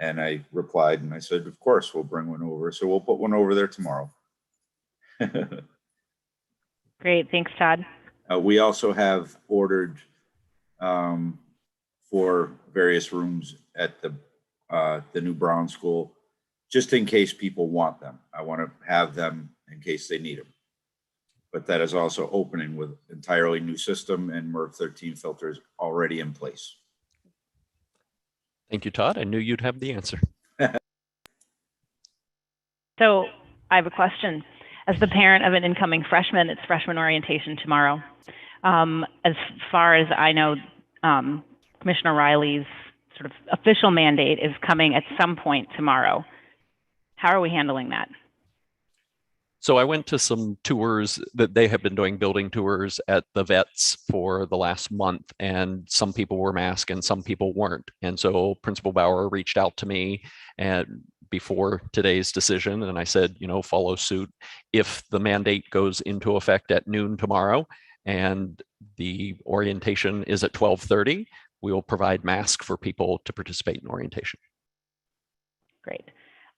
and I replied and I said, of course, we'll bring one over. So we'll put one over there tomorrow. Great, thanks, Todd. We also have ordered for various rooms at the new Brown School, just in case people want them. I want to have them in case they need them. But that is also opening with entirely new system and MERV 13 filters already in place. Thank you, Todd. I knew you'd have the answer. So I have a question. As the parent of an incoming freshman, it's freshman orientation tomorrow. As far as I know, Commissioner Riley's sort of official mandate is coming at some point tomorrow. How are we handling that? So I went to some tours that they have been doing, building tours at the vets for the last month, and some people were masked and some people weren't. And so Principal Bauer reached out to me and before today's decision, and I said, you know, follow suit. If the mandate goes into effect at noon tomorrow and the orientation is at 12:30, we will provide masks for people to participate in orientation. Great.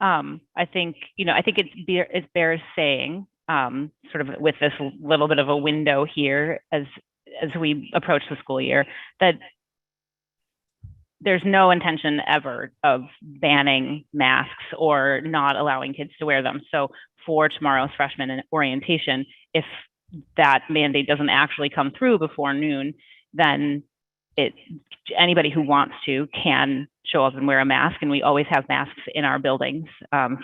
I think, I think it bears saying, sort of with this little bit of a window here as we approach the school year, that there's no intention ever of banning masks or not allowing kids to wear them. So for tomorrow's freshman orientation, if that mandate doesn't actually come through before noon, then anybody who wants to can show up and wear a mask. And we always have masks in our buildings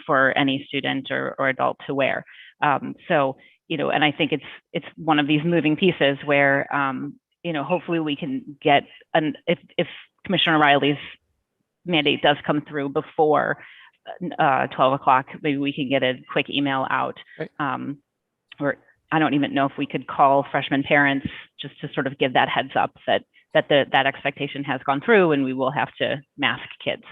for any student or adult to wear. So, and I think it's one of these moving pieces where, hopefully we can get if Commissioner Riley's mandate does come through before 12 o'clock, maybe we can get a quick email out. Right. Or I don't even know if we could call freshman parents just to sort of give that heads up that that expectation has gone through and we will have to mask kids.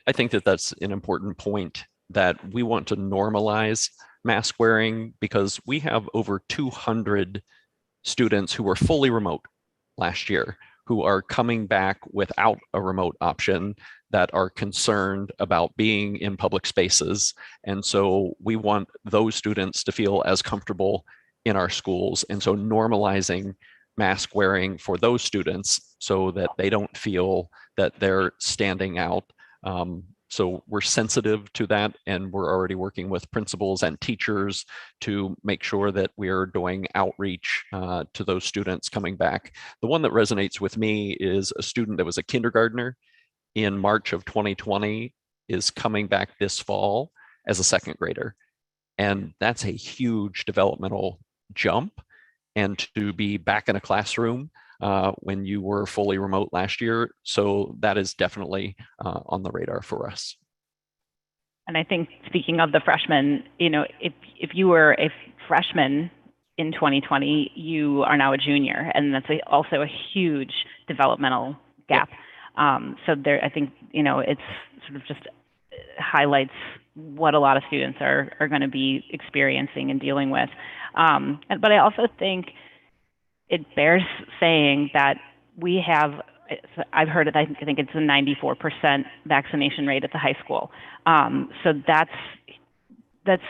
I think that's an important point, that we want to normalize mask wearing because we have over 200 students who were fully remote last year who are coming back without a remote option, that are concerned about being in public spaces. And so we want those students to feel as comfortable in our schools. And so normalizing mask wearing for those students so that they don't feel that they're standing out. So we're sensitive to that, and we're already working with principals and teachers to make sure that we're doing outreach to those students coming back. The one that resonates with me is a student that was a kindergartner in March of 2020 is coming back this fall as a second grader. And that's a huge developmental jump. And to be back in a classroom when you were fully remote last year. So that is definitely on the radar for us. And I think speaking of the freshmen, if you were a freshman in 2020, you are now a junior, and that's also a huge developmental gap. So there, I think, it's sort of just highlights what a lot of students are going to be experiencing and dealing with. But I also think it bears saying that we have, I've heard it, I think it's a 94% vaccination rate at the high school. So that's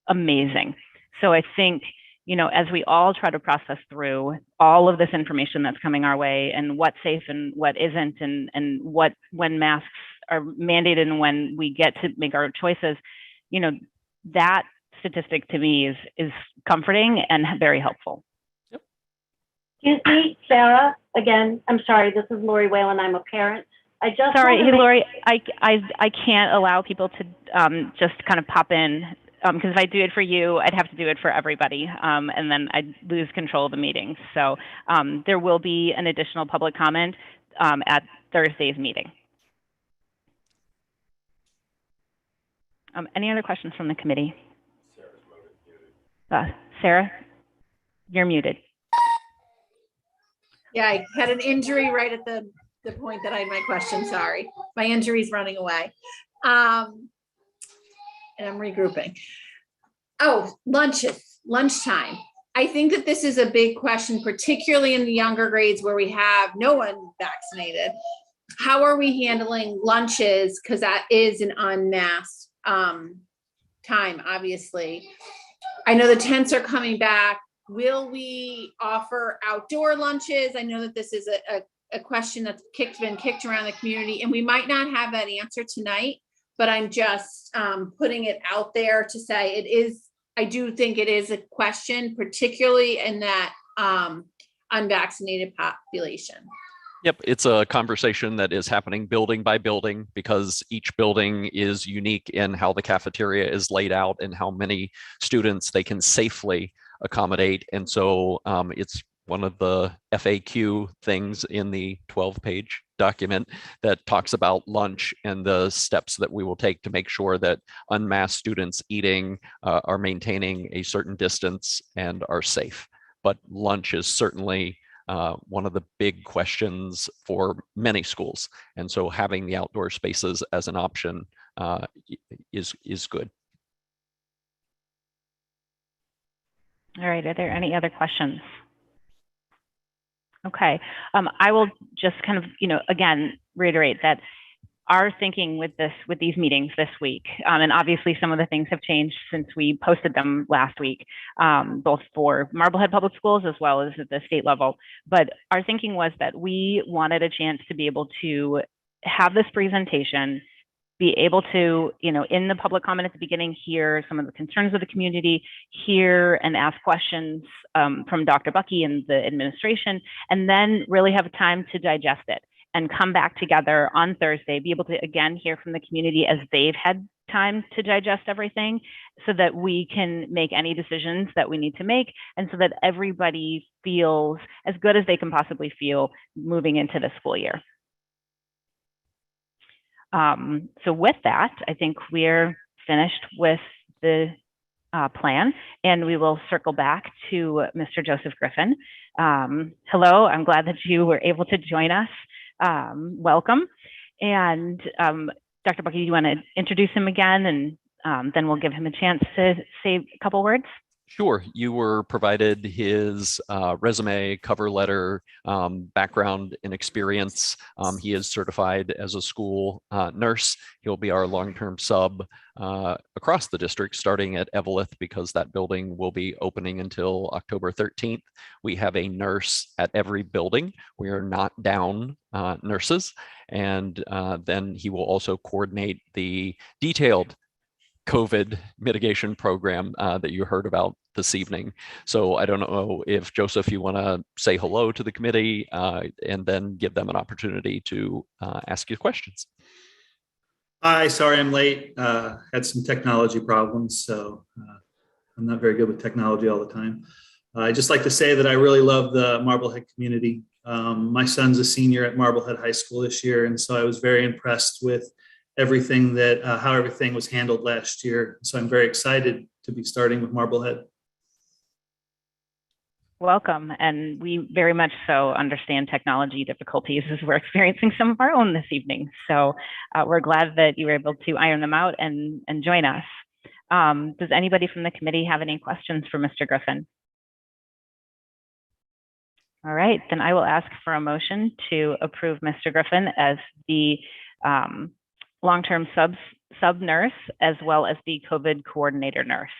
amazing. So I think, as we all try to process through all of this information that's coming our way and what's safe and what isn't, and when masks are mandated and when we get to make our choices, that statistic to me is comforting and very helpful. Excuse me, Sarah, again, I'm sorry, this is Lori Whalen, I'm a parent. Hey, Lori, I can't allow people to just kind of pop in, because if I do it for you, I'd have to do it for everybody, and then I'd lose control of the meeting. So there will be an additional public comment at Thursday's meeting. Any other questions from the committee? Sarah, you're muted. Yeah, I had an injury right at the point that I had my question. Sorry, my injury's running away. And I'm regrouping. Oh, lunchtime. I think that this is a big question, particularly in the younger grades where we have no one vaccinated. How are we handling lunches? Because that is an unmasked time, obviously. I know the tents are coming back. Will we offer outdoor lunches? I know that this is a question that's been kicked around the community, and we might not have that answer tonight, but I'm just putting it out there to say it is, I do think it is a question, particularly in that unvaccinated population. Yep, it's a conversation that is happening building by building because each building is unique in how the cafeteria is laid out and how many students they can safely accommodate. And so it's one of the FAQ things in the 12-page document that talks about lunch and the steps that we will take to make sure that unmasked students eating are maintaining a certain distance and are safe. But lunch is certainly one of the big questions for many schools. And so having the outdoor spaces as an option is good. All right, are there any other questions? Okay. I will just kind of, again, reiterate that our thinking with these meetings this week, and obviously some of the things have changed since we posted them last week, both for Marblehead Public Schools as well as at the state level. But our thinking was that we wanted a chance to be able to have this presentation, be able to, in the public comment at the beginning, hear some of the concerns of the community, hear and ask questions from Dr. Bucky and the administration, and then really have time to digest it and come back together on Thursday, be able to again hear from the community as they've had time to digest everything, so that we can make any decisions that we need to make, and so that everybody feels as good as they can possibly feel moving into the school year. So with that, I think we're finished with the plan, and we will circle back to Mr. Joseph Griffin. Hello, I'm glad that you were able to join us. Welcome. And Dr. Bucky, do you want to introduce him again, and then we'll give him a chance to say a couple words? Sure. You were provided his resume, cover letter, background and experience. He is certified as a school nurse. He'll be our long-term sub across the district, starting at Eveleth, because that building will be opening until October 13th. We have a nurse at every building. We are not down nurses. And then he will also coordinate the detailed COVID mitigation program that you heard about this evening. So I don't know if Joseph, you want to say hello to the committee and then give them an opportunity to ask you questions. Hi, sorry I'm late. Had some technology problems, so I'm not very good with technology all the time. I'd just like to say that I really love the Marblehead community. My son's a senior at Marblehead High School this year, and so I was very impressed with everything that how everything was handled last year. So I'm very excited to be starting with Marblehead. Welcome, and we very much so understand technology difficulties as we're experiencing some of our own this evening. So we're glad that you were able to iron them out and join us. Does anybody from the committee have any questions for Mr. Griffin? All right, then I will ask for a motion to approve Mr. Griffin as the long-term sub nurse, as well as the COVID coordinator nurse.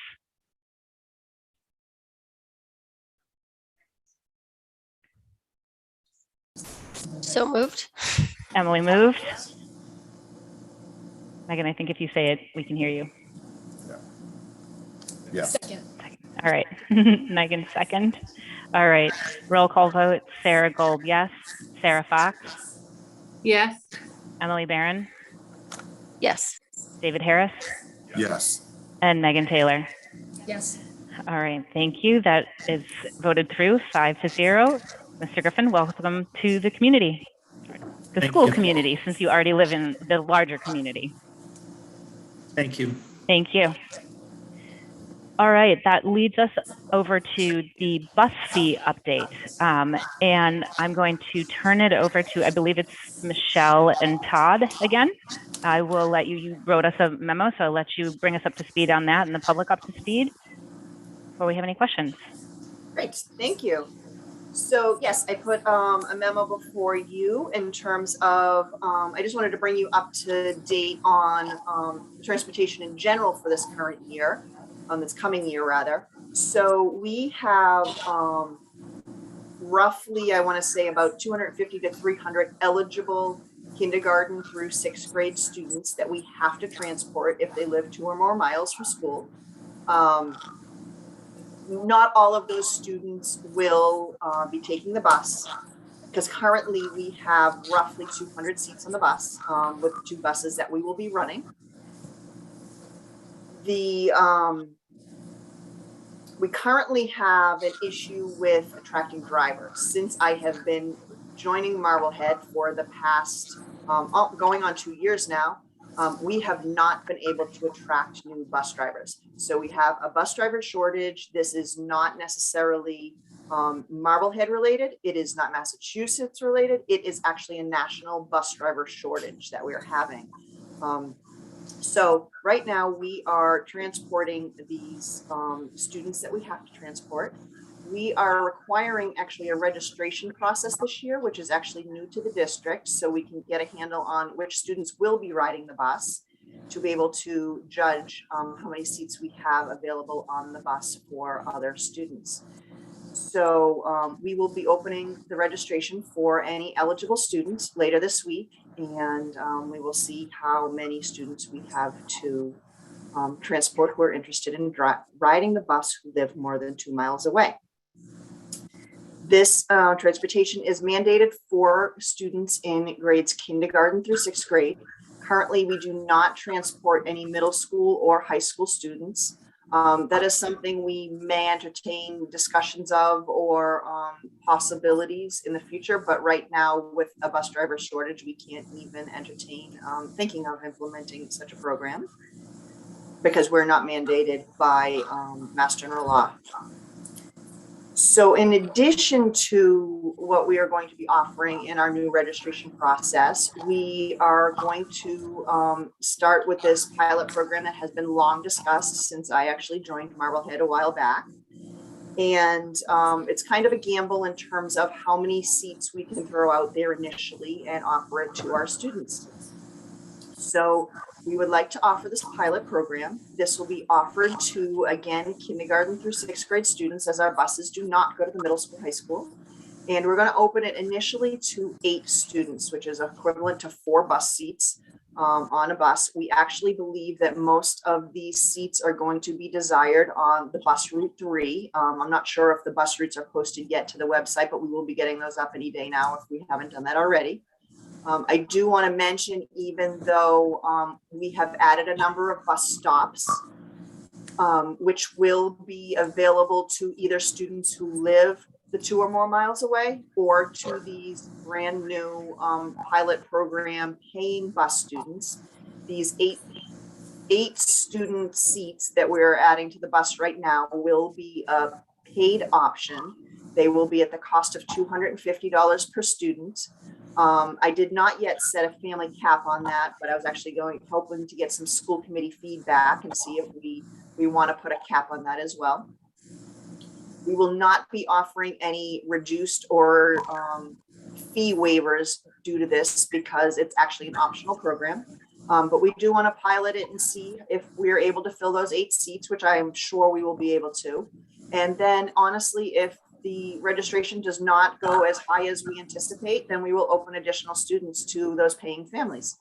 So moved. Emily moved. Megan, I think if you say it, we can hear you. Yeah. Second. All right, Megan second. All right, roll call vote. Sarah Gold, yes. Sarah Fox? Yes. Emily Barron? Yes. David Harris? Yes. And Megan Taylor? Yes. All right, thank you. That is voted through 5-0. Mr. Griffin, welcome to the community, the Thank school you. community, since you already live in the larger community. Thank you. Thank you. All right, that leads us over to the bus fee update. And I'm going to turn it over to, I believe it's Michelle and Todd again. I will let you wrote us a memo, so I'll let you bring us up to speed on that and the public up to speed before we have any questions. Great, thank you. So yes, I put a memo before you in terms of, I just wanted to bring you up to date on transportation in general for this current year, this coming year rather. So we have roughly, I want to say about 250 to 300 eligible kindergarten through 6th grade students that we have to transport if they live 2 or more miles from school. Not all of those students will be taking the bus, because currently we have roughly 200 seats on the bus with 2 buses that we will be running. We currently have an issue with attracting drivers. Since I have been joining Marblehead for the past, going on 2 years now, we have not been able to attract new bus drivers. So we have a bus driver shortage. This is not necessarily Marblehead related. It is not Massachusetts related. It is actually a national bus driver shortage that we're having. So right now we are transporting these students that we have to transport. We are requiring actually a registration process this year, which is actually new to the district, so we can get a handle on which students will be riding the bus to be able to judge how many seats we have available on the bus for other students. So we will be opening the registration for any eligible students later this week, and we will see how many students we have to transport who are interested in riding the bus who live more than 2 miles away. This transportation is mandated for students in grades kindergarten through 6th grade. Currently, we do not transport any middle school or high school students. That is something we may entertain discussions of or possibilities in the future, but right now with a bus driver shortage, we can't even entertain thinking of implementing such a program because we're not mandated by Mass General Law. So in addition to what we are going to be offering in our new registration process, we are going to start with this pilot program that has been long discussed since I actually joined Marblehead a while back. And it's kind of a gamble in terms of how many seats we can throw out there initially and offer it to our students. So we would like to offer this pilot program. This will be offered to, again, kindergarten through 6th grade students, as our buses do not go to the middle school, high school. And we're going to open it initially to 8 students, which is equivalent to 4 bus seats on a bus. We actually believe that most of these seats are going to be desired on the bus route 3. I'm not sure if the bus routes are posted yet to the website, but we will be getting those up any day now if we haven't done that already. I do want to mention, even though we have added a number of bus stops, which will be available to either students who live the 2 or more miles away or to these brand new pilot program paying bus students. These eight student seats that we're adding to the bus right now will be a paid option. They will be at the cost of $250 per student. I did not yet set a family cap on that, but I was actually hoping to get some school committee feedback and see if we want to put a cap on that as well. We will not be offering any reduced or fee waivers due to this because it's actually an optional program. But we do want to pilot it and see if we're able to fill those 8 seats, which I am sure we will be able to. And then honestly, if the registration does not go as high as we anticipate, then we will open additional students to those paying families.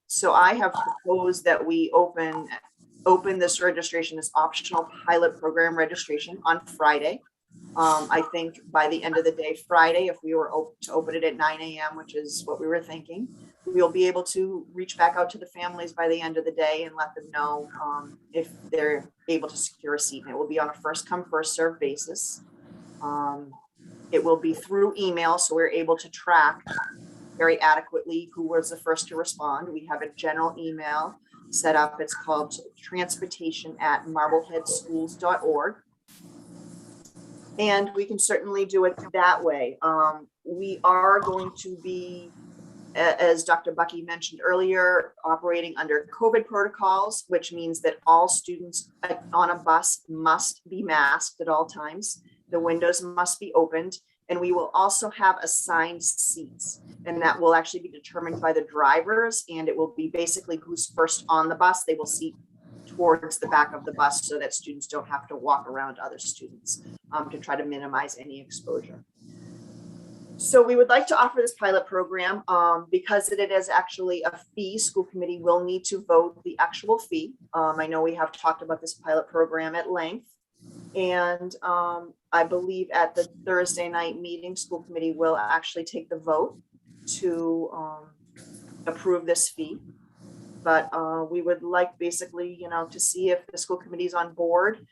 So I have proposed that we open this registration, this optional pilot program registration on Friday. I think by the end of the day, Friday, if we were to open it at 9 a.m., which is what we were thinking, we'll be able to reach back out to the families by the end of the day and let them know if they're able to secure a seat. And it will be on a first come, first served basis. It will be through email, so we're able to track very adequately who was the first to respond. We have a general email set up. It's called transportation@marbleheadschools.org. And we can certainly do it that way. We are going to be, as Dr. Bucky mentioned earlier, operating under COVID protocols, which means that all students on a bus must be masked at all times. The windows must be opened, and we will also have assigned seats, and that will actually be determined by the drivers, and it will be basically who's first on the bus. They will seat towards the back of the bus so that students don't have to walk around other students to try to minimize any exposure. So we would like to offer this pilot program because it is actually a fee. School committee will need to vote the actual fee. I know we have talked about this pilot program at length. And I believe at the Thursday night meeting, school committee will actually take the vote to approve this fee. But we would like basically, to see if the school committee is on board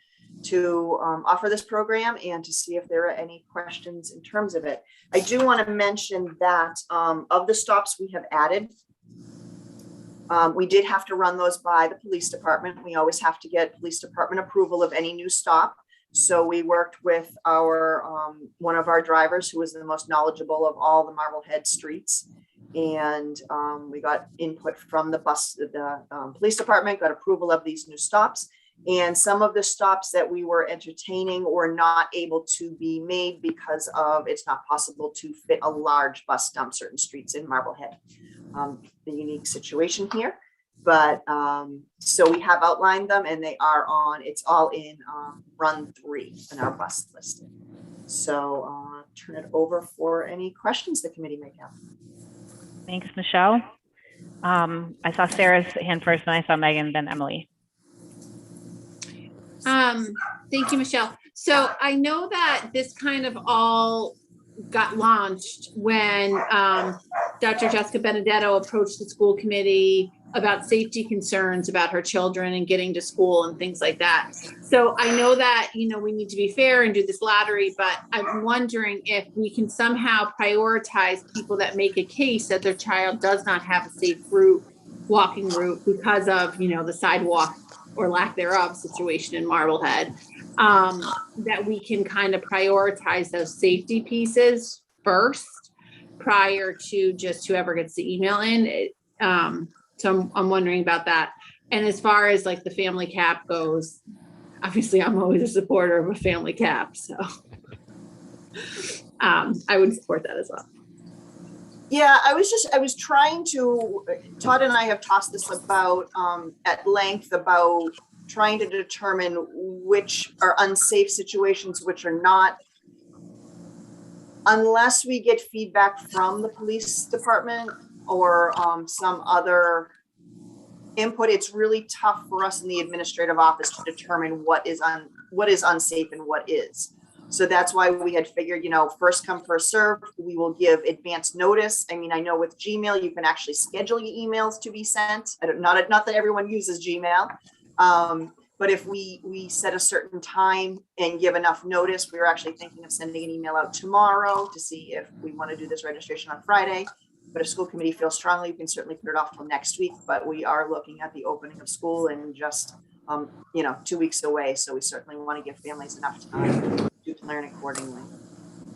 to offer this program and to see if there are any questions in terms of it. I do want to mention that of the stops we have added, we did have to run those by the police department. We always have to get police department approval of any new stop. So we worked with our one of our drivers who was the most knowledgeable of all the Marblehead streets. And we got input from the police department, got approval of these new stops. And some of the stops that we were entertaining were not able to be made because of it's not possible to fit a large bus down certain streets in Marblehead. The unique situation here. But so we have outlined them and they are on, it's all in run 3 in our bus list. So turn it over for any questions the committee may have. Thanks, Michelle. I saw Sarah's hand first, and I saw Megan, then Emily. Thank you, Michelle. So I know that this kind of all got launched when Dr. Jessica Benedetto approached the school committee about safety concerns about her children and getting to school and things like that. So I know that, you know, we need to be fair and do this lottery, but I'm wondering if we can somehow prioritize people that make a case that their child does not have a safe route, walking route, because of, you know, the sidewalk or lack thereof situation in Marblehead, that we can kind of prioritize those safety pieces first prior to just whoever gets the email in. So I'm wondering about that. And as far as like the family cap goes, obviously I'm always a supporter of a family cap. So I would support that as well. Yeah, I was trying to, Todd and I have tossed this about at length about trying to determine which are unsafe situations, which are not, unless we get feedback from the police department or some other input. It's really tough for us in the administrative office to determine what is unsafe and what is. So that's why we had figured, you know, first come, first serve. We will give advance notice. I mean, I know with Gmail, you can actually schedule your emails to be sent. Not that everyone uses Gmail, but if we set a certain time and give enough notice, we were actually thinking of sending an email out tomorrow to see if we want to do this registration on Friday. But if school committee feels strongly, you can certainly put it off till next week. But we are looking at the opening of school in just, 2 weeks away. So we certainly want to give families enough time to plan accordingly.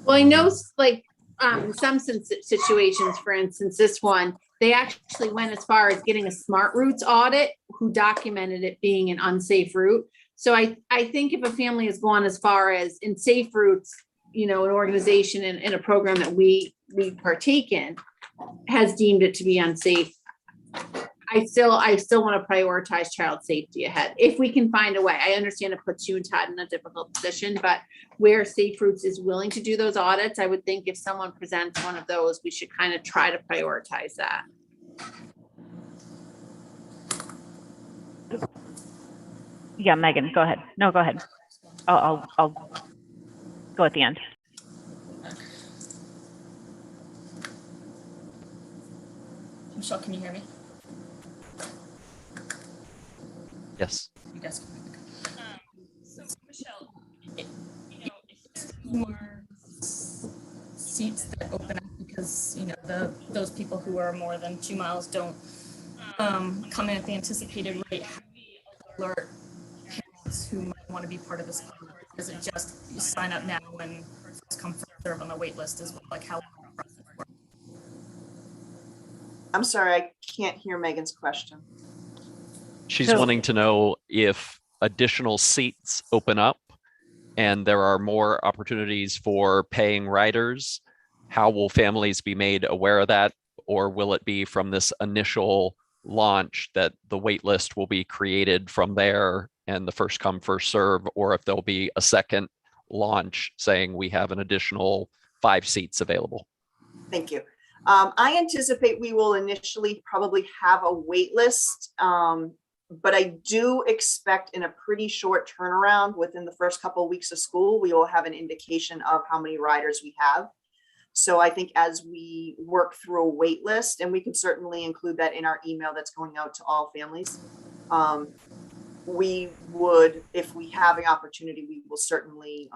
Well, I know like in some situations, for instance, this one, they actually went as far as getting a smart routes audit who documented it being an unsafe route. So I think if a family has gone as far as in safe routes, you know, an organization in a program that we partake in has deemed it to be unsafe, I still want to prioritize child safety ahead. If we can find a way. I understand it puts you and Todd in a difficult position, but where Safe Routes is willing to do those audits, I would think if someone presents one of those, we should kind of try to prioritize that. Yeah, Megan, go ahead. No, go ahead. I'll go at the end. Michelle, can you hear me? Yes. You guys can. So Michelle, if there's more seats that open up because those people who are more than 2 miles don't come in at the anticipated rate, how do we alert parents who might want to be part of this program? Is it just you sign up now and first come first serve on the wait list as well? Like how? I'm sorry, I can't hear Megan's question. She's wanting to know if additional seats open up and there are more opportunities for paying riders, how will families be made aware of that? Or will it be from this initial launch that the wait list will be created from there and the first come, first serve, or if there'll be a second launch saying we have an additional 5 seats available? Thank you. I anticipate we will initially probably have a wait list, but I do expect in a pretty short turnaround within the first couple of weeks of school, we will have an indication of how many riders we have. So I think as we work through a wait list, and we can certainly include that in our email that's going out to all families, we would, if we have an opportunity, we will certainly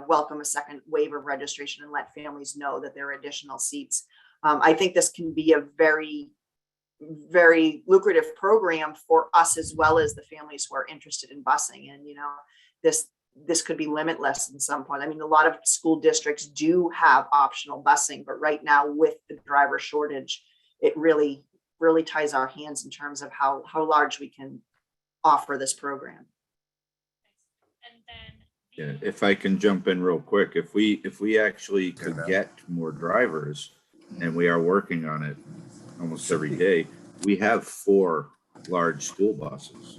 welcome a second wave of registration and let families know that there are additional seats. I think this can be a very, very lucrative program for us as well as the families who are interested in busing. And, this could be limitless in some point. I mean, a lot of school districts do have optional busing, but right now with the driver shortage, it really, really ties our hands in terms of how large we can offer this program. Yeah, if I can jump in real quick, if we actually could get more drivers, and we are working on it almost every day, we have 4 large school buses,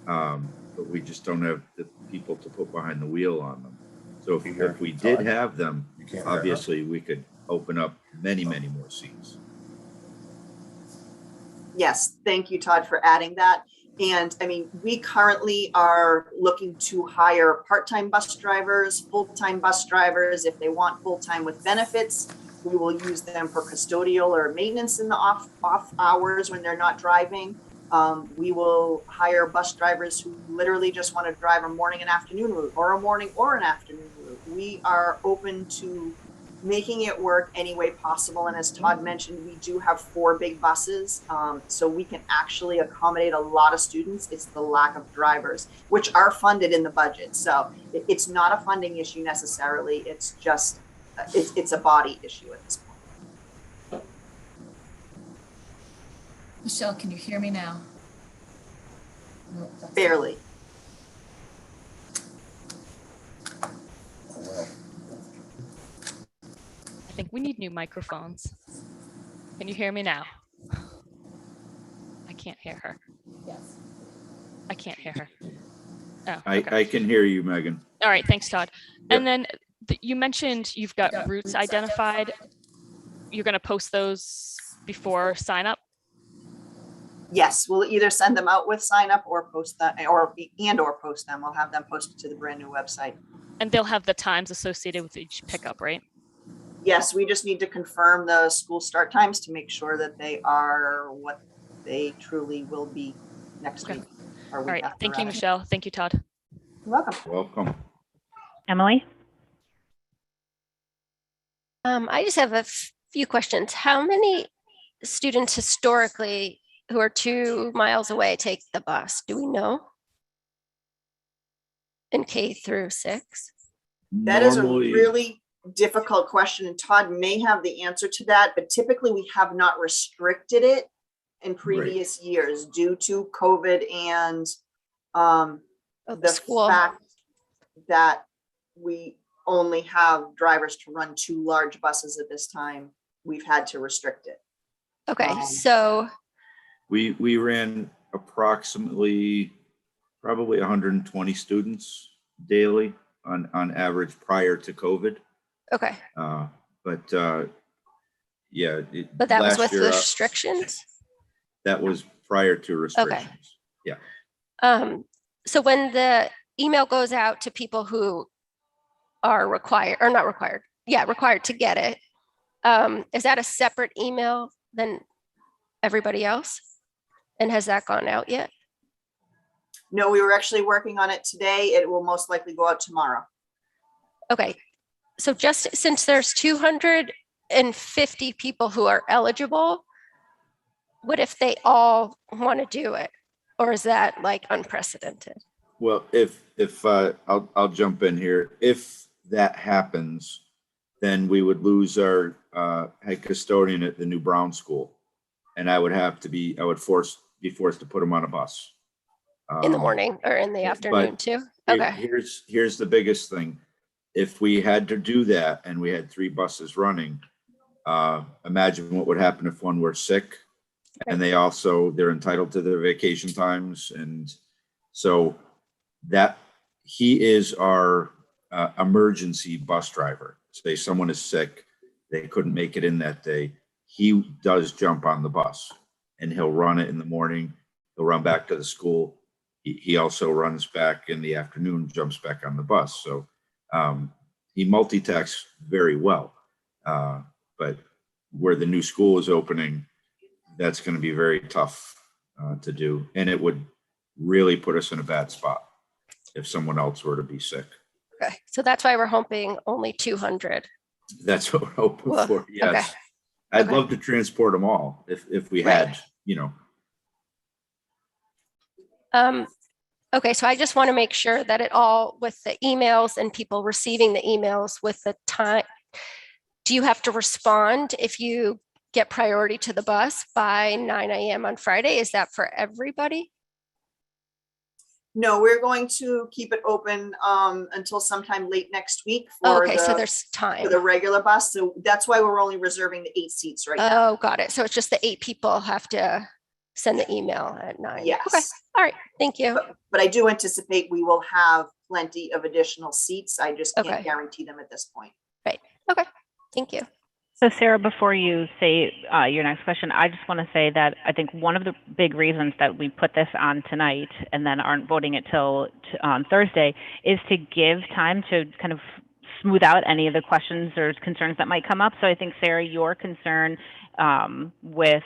but we just don't have the people to put behind the wheel on them. So if we did have them, obviously we could open up many more seats. Yes, thank you, Todd, for adding that. And I mean, we currently are looking to hire part-time bus drivers, full-time bus drivers. If they want full-time with benefits, we will use them for custodial or maintenance in the off hours when they're not driving. We will hire bus drivers who literally just want to drive a morning and afternoon route, or a morning or an afternoon route. We are open to making it work any way possible. And as Todd mentioned, we do have 4 big buses, so we can actually accommodate a lot of students. It's the lack of drivers, which are funded in the budget. So it's not a funding issue necessarily. It's just, it's a body issue at this point. Michelle, can you hear me now? Barely. I think we need new microphones. Can you hear me now? I can't hear her. Yes. I can't hear her. Oh, I can hear you, Megan. all right, thanks, Todd. And then you mentioned you've got routes identified. You're gonna post those before sign up? Yes, we'll either send them out with sign up or post that, or post them. We'll have them posted to the brand new website. And they'll have the times associated with each pickup, right? Yes, we just need to confirm the school start times to make sure that they are what they truly will be next week. Or All week right, after, thank you, rather. Michelle. Thank you, Todd. You're welcome. Welcome. Emily? I just have a few questions. How many students historically who are 2 miles away take the bus? Do we know? In K through 6? That is a really difficult question, and Todd may have the answer to that, but typically we have not restricted it in previous years due to COVID and the school. fact that we only have drivers to run 2 large buses at this time. We've had to restrict it. Okay, so We ran approximately probably 120 students daily on average prior to COVID. okay, Yeah. but that was last with year, restrictions? that was prior to restrictions. Yeah. So when the email goes out to people who are required or not required, required to get it, is that a separate email than everybody else? And has that gone out yet? No, we were actually working on it today. It will most likely go out tomorrow. Okay, so just since there's 250 people who are eligible, what if they all want to do it? Or is that like unprecedented? Well, if I'll jump in here. If that happens, then we would lose our head custodian at the new Brown School, and I would be forced to put him on a bus In the morning or in the afternoon too? Okay. Here's the biggest thing. If we had to do that and we had 3 buses running, imagine what would happen if one were sick, and they're entitled to their vacation times. And so that he is our emergency bus driver. Say someone is sick, they couldn't make it in that day, he does jump on the bus and he'll run it in the morning. He'll run back to the school. He also runs back in the afternoon, jumps back on the bus. So he multitasks very well. But where the new school is opening, that's going to be very tough to do. And it would really put us in a bad spot if someone else were to be sick. Okay, so that's why we're hoping only 200. That's what we're hoping for. Yes. Okay. I'd love to transport them all if we had, Okay, so I just want to make sure that it all with the emails and people receiving the emails with the time. Do you have to respond if you get priority to the bus by 9 a.m. on Friday? Is that for everybody? No, we're going to keep it open until sometime late next week for Okay, so the, there's for time. the regular bus. So that's why we're only reserving the 8 seats right now. Oh, got it. So it's just the 8 people have to send the email at 9. Yes. Okay. All right. Thank you. But I do anticipate we will have plenty of additional seats. I just can't Okay. guarantee them at this point. Right. Okay. Thank you. So Sarah, before you say your next question, I just want to say that I think one of the big reasons that we put this on tonight and then aren't voting it till on Thursday is to give time to kind of smooth out any of the questions or concerns that might come up. So I think, Sarah, your concern with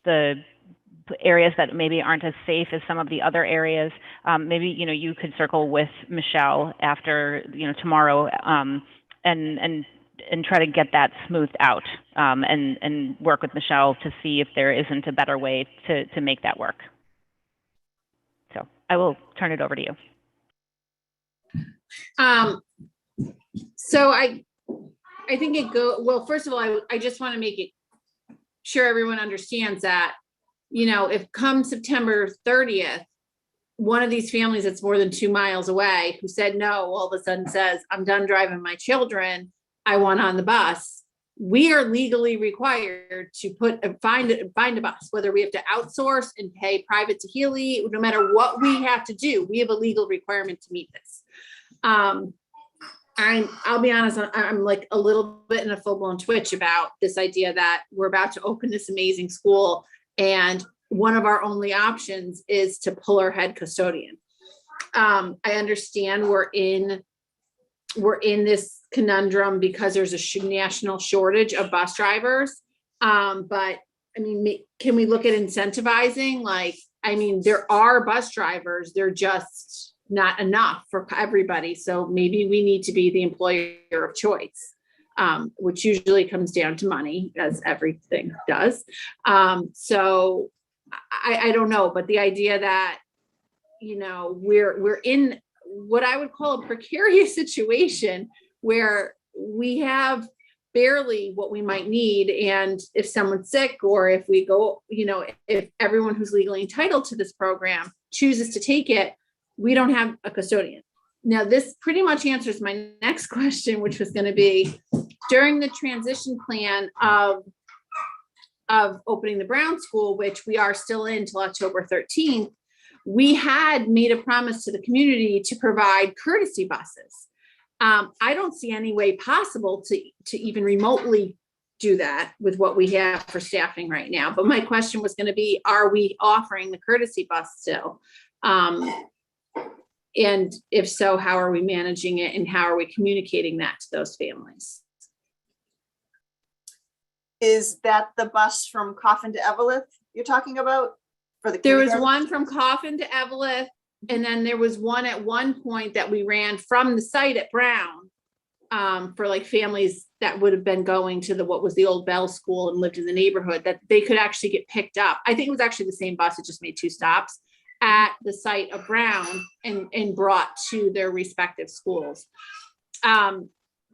the areas that maybe aren't as safe as some of the other areas, maybe, you know, you could circle with Michelle after, you know, tomorrow and try to get that smoothed out and work with Michelle to see if there isn't a better way to make that work. So I will turn it over to you. So I think well, first of all, I just want to make it sure everyone understands that, you know, if come September 30th, one of these families that's more than 2 miles away who said no, all of a sudden says, I'm done driving my children, I want on the bus. We are legally required to find a bus, whether we have to outsource and pay private to Healy, no matter what we have to do, we have a legal requirement to meet this. I'll be honest, I'm like a little bit in a full-blown twitch about this idea that we're about to open this amazing school and one of our only options is to pull our head custodian. I understand we're in this conundrum because there's a national shortage of bus drivers. But I mean, can we look at incentivizing? Like, I mean, there are bus drivers, they're just not enough for everybody. So maybe we need to be the employer of choice, which usually comes down to money, as everything does. So I don't know, but the idea that, you know, we're in what I would call a precarious situation where we have barely what we might need. And if someone's sick, or if we go, you know, if everyone who's legally entitled to this program chooses to take it, we don't have a custodian. Now, this pretty much answers my next question, which was going to be during the transition plan of opening the Brown School, which we are still in till October 13th, we had made a promise to the community to provide courtesy buses. I don't see any way possible to even remotely do that with what we have for staffing right now. But my question was going to be, are we offering the courtesy bus still? And if so, how are we managing it and how are we communicating that to those families? Is that the bus from Coffin to Evelyn you're talking about? There was one from Coffin to Evelyn, and then there was one at one point that we ran from the site at Brown for like families that would have been going to what was the old Bell School and lived in the neighborhood, that they could actually get picked up. I think it was actually the same bus, it just made 2 stops at the site of Brown and brought to their respective schools.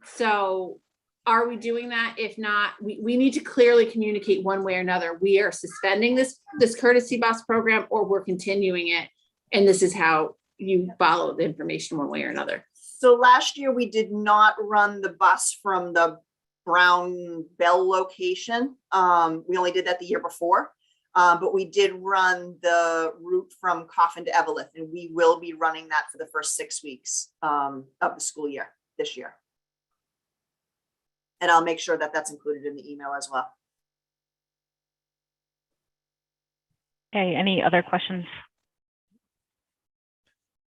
So are we doing that? If not, we need to clearly communicate one way or another. We are suspending this courtesy bus program, or we're continuing it. And this is how you follow the information one way or another. So last year we did not run the bus from the Brown Bell location. We only did that the year before, but we did run the route from Coffin to Evelyn, and we will be running that for the first 6 weeks of the school year this year. And I'll make sure that that's included in the email as well. Okay, any other questions?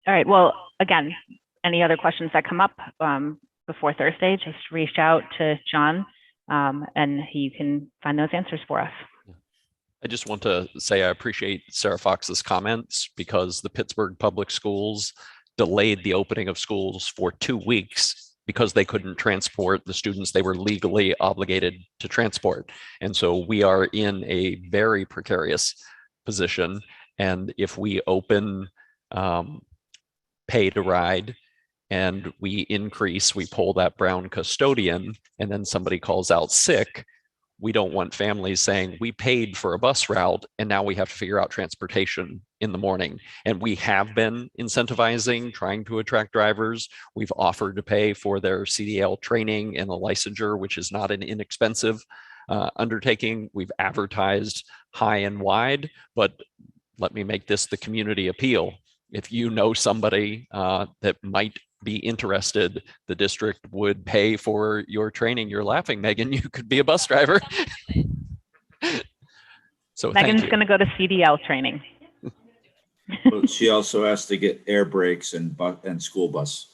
All right, well, again, any other questions that come up before Thursday, just reach out to John and he can find those answers for us. I just want to say I appreciate Sarah Fox's comments, because the Pittsburgh Public Schools delayed the opening of schools for 2 weeks because they couldn't transport the students they were legally obligated to transport. And so we are in a very precarious position. And if we open pay to ride and we pull that Brown custodian, and then somebody calls out sick, We don't want families saying we paid for a bus route and now we have to figure out transportation in the morning. And we have been incentivizing, trying to attract drivers. We've offered to pay for their CDL training and a licensure, which is not an inexpensive undertaking. We've advertised high and wide, but let me make this the community appeal. If you know somebody that might be interested, the district would pay for your training. You're laughing, Megan. You could be a bus driver. So Megan's going to go to CDL training. But she also has to get air brakes and school bus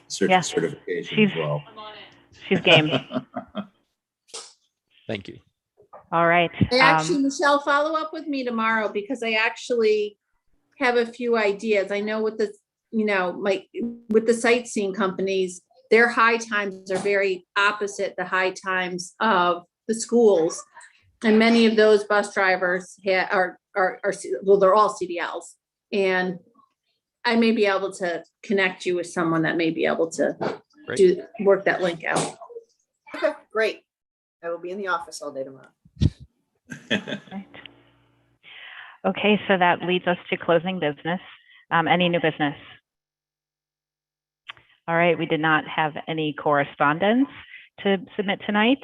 certification as well. She's game. Thank you. All right. Michelle, follow up with me tomorrow because I actually have a few ideas. I know with the, with the sightseeing companies, their high times are very opposite the high times of the schools. And many of those bus drivers are they're all CDLs. And I may be able to connect you with someone that may be able to work that link out. Okay, great. I will be in the office all day tomorrow. Okay, so that leads us to closing business. Any new business? All right, we did not have any correspondence to submit tonight.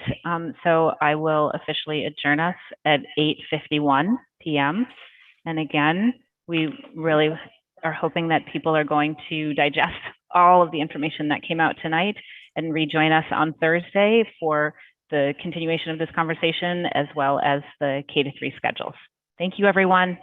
So I will officially adjourn us at 8:51 p.m. And again, we really are hoping that people are going to digest all of the information that came out tonight and rejoin us on Thursday for the continuation of this conversation, as well as the K-3 schedules. Thank you, everyone.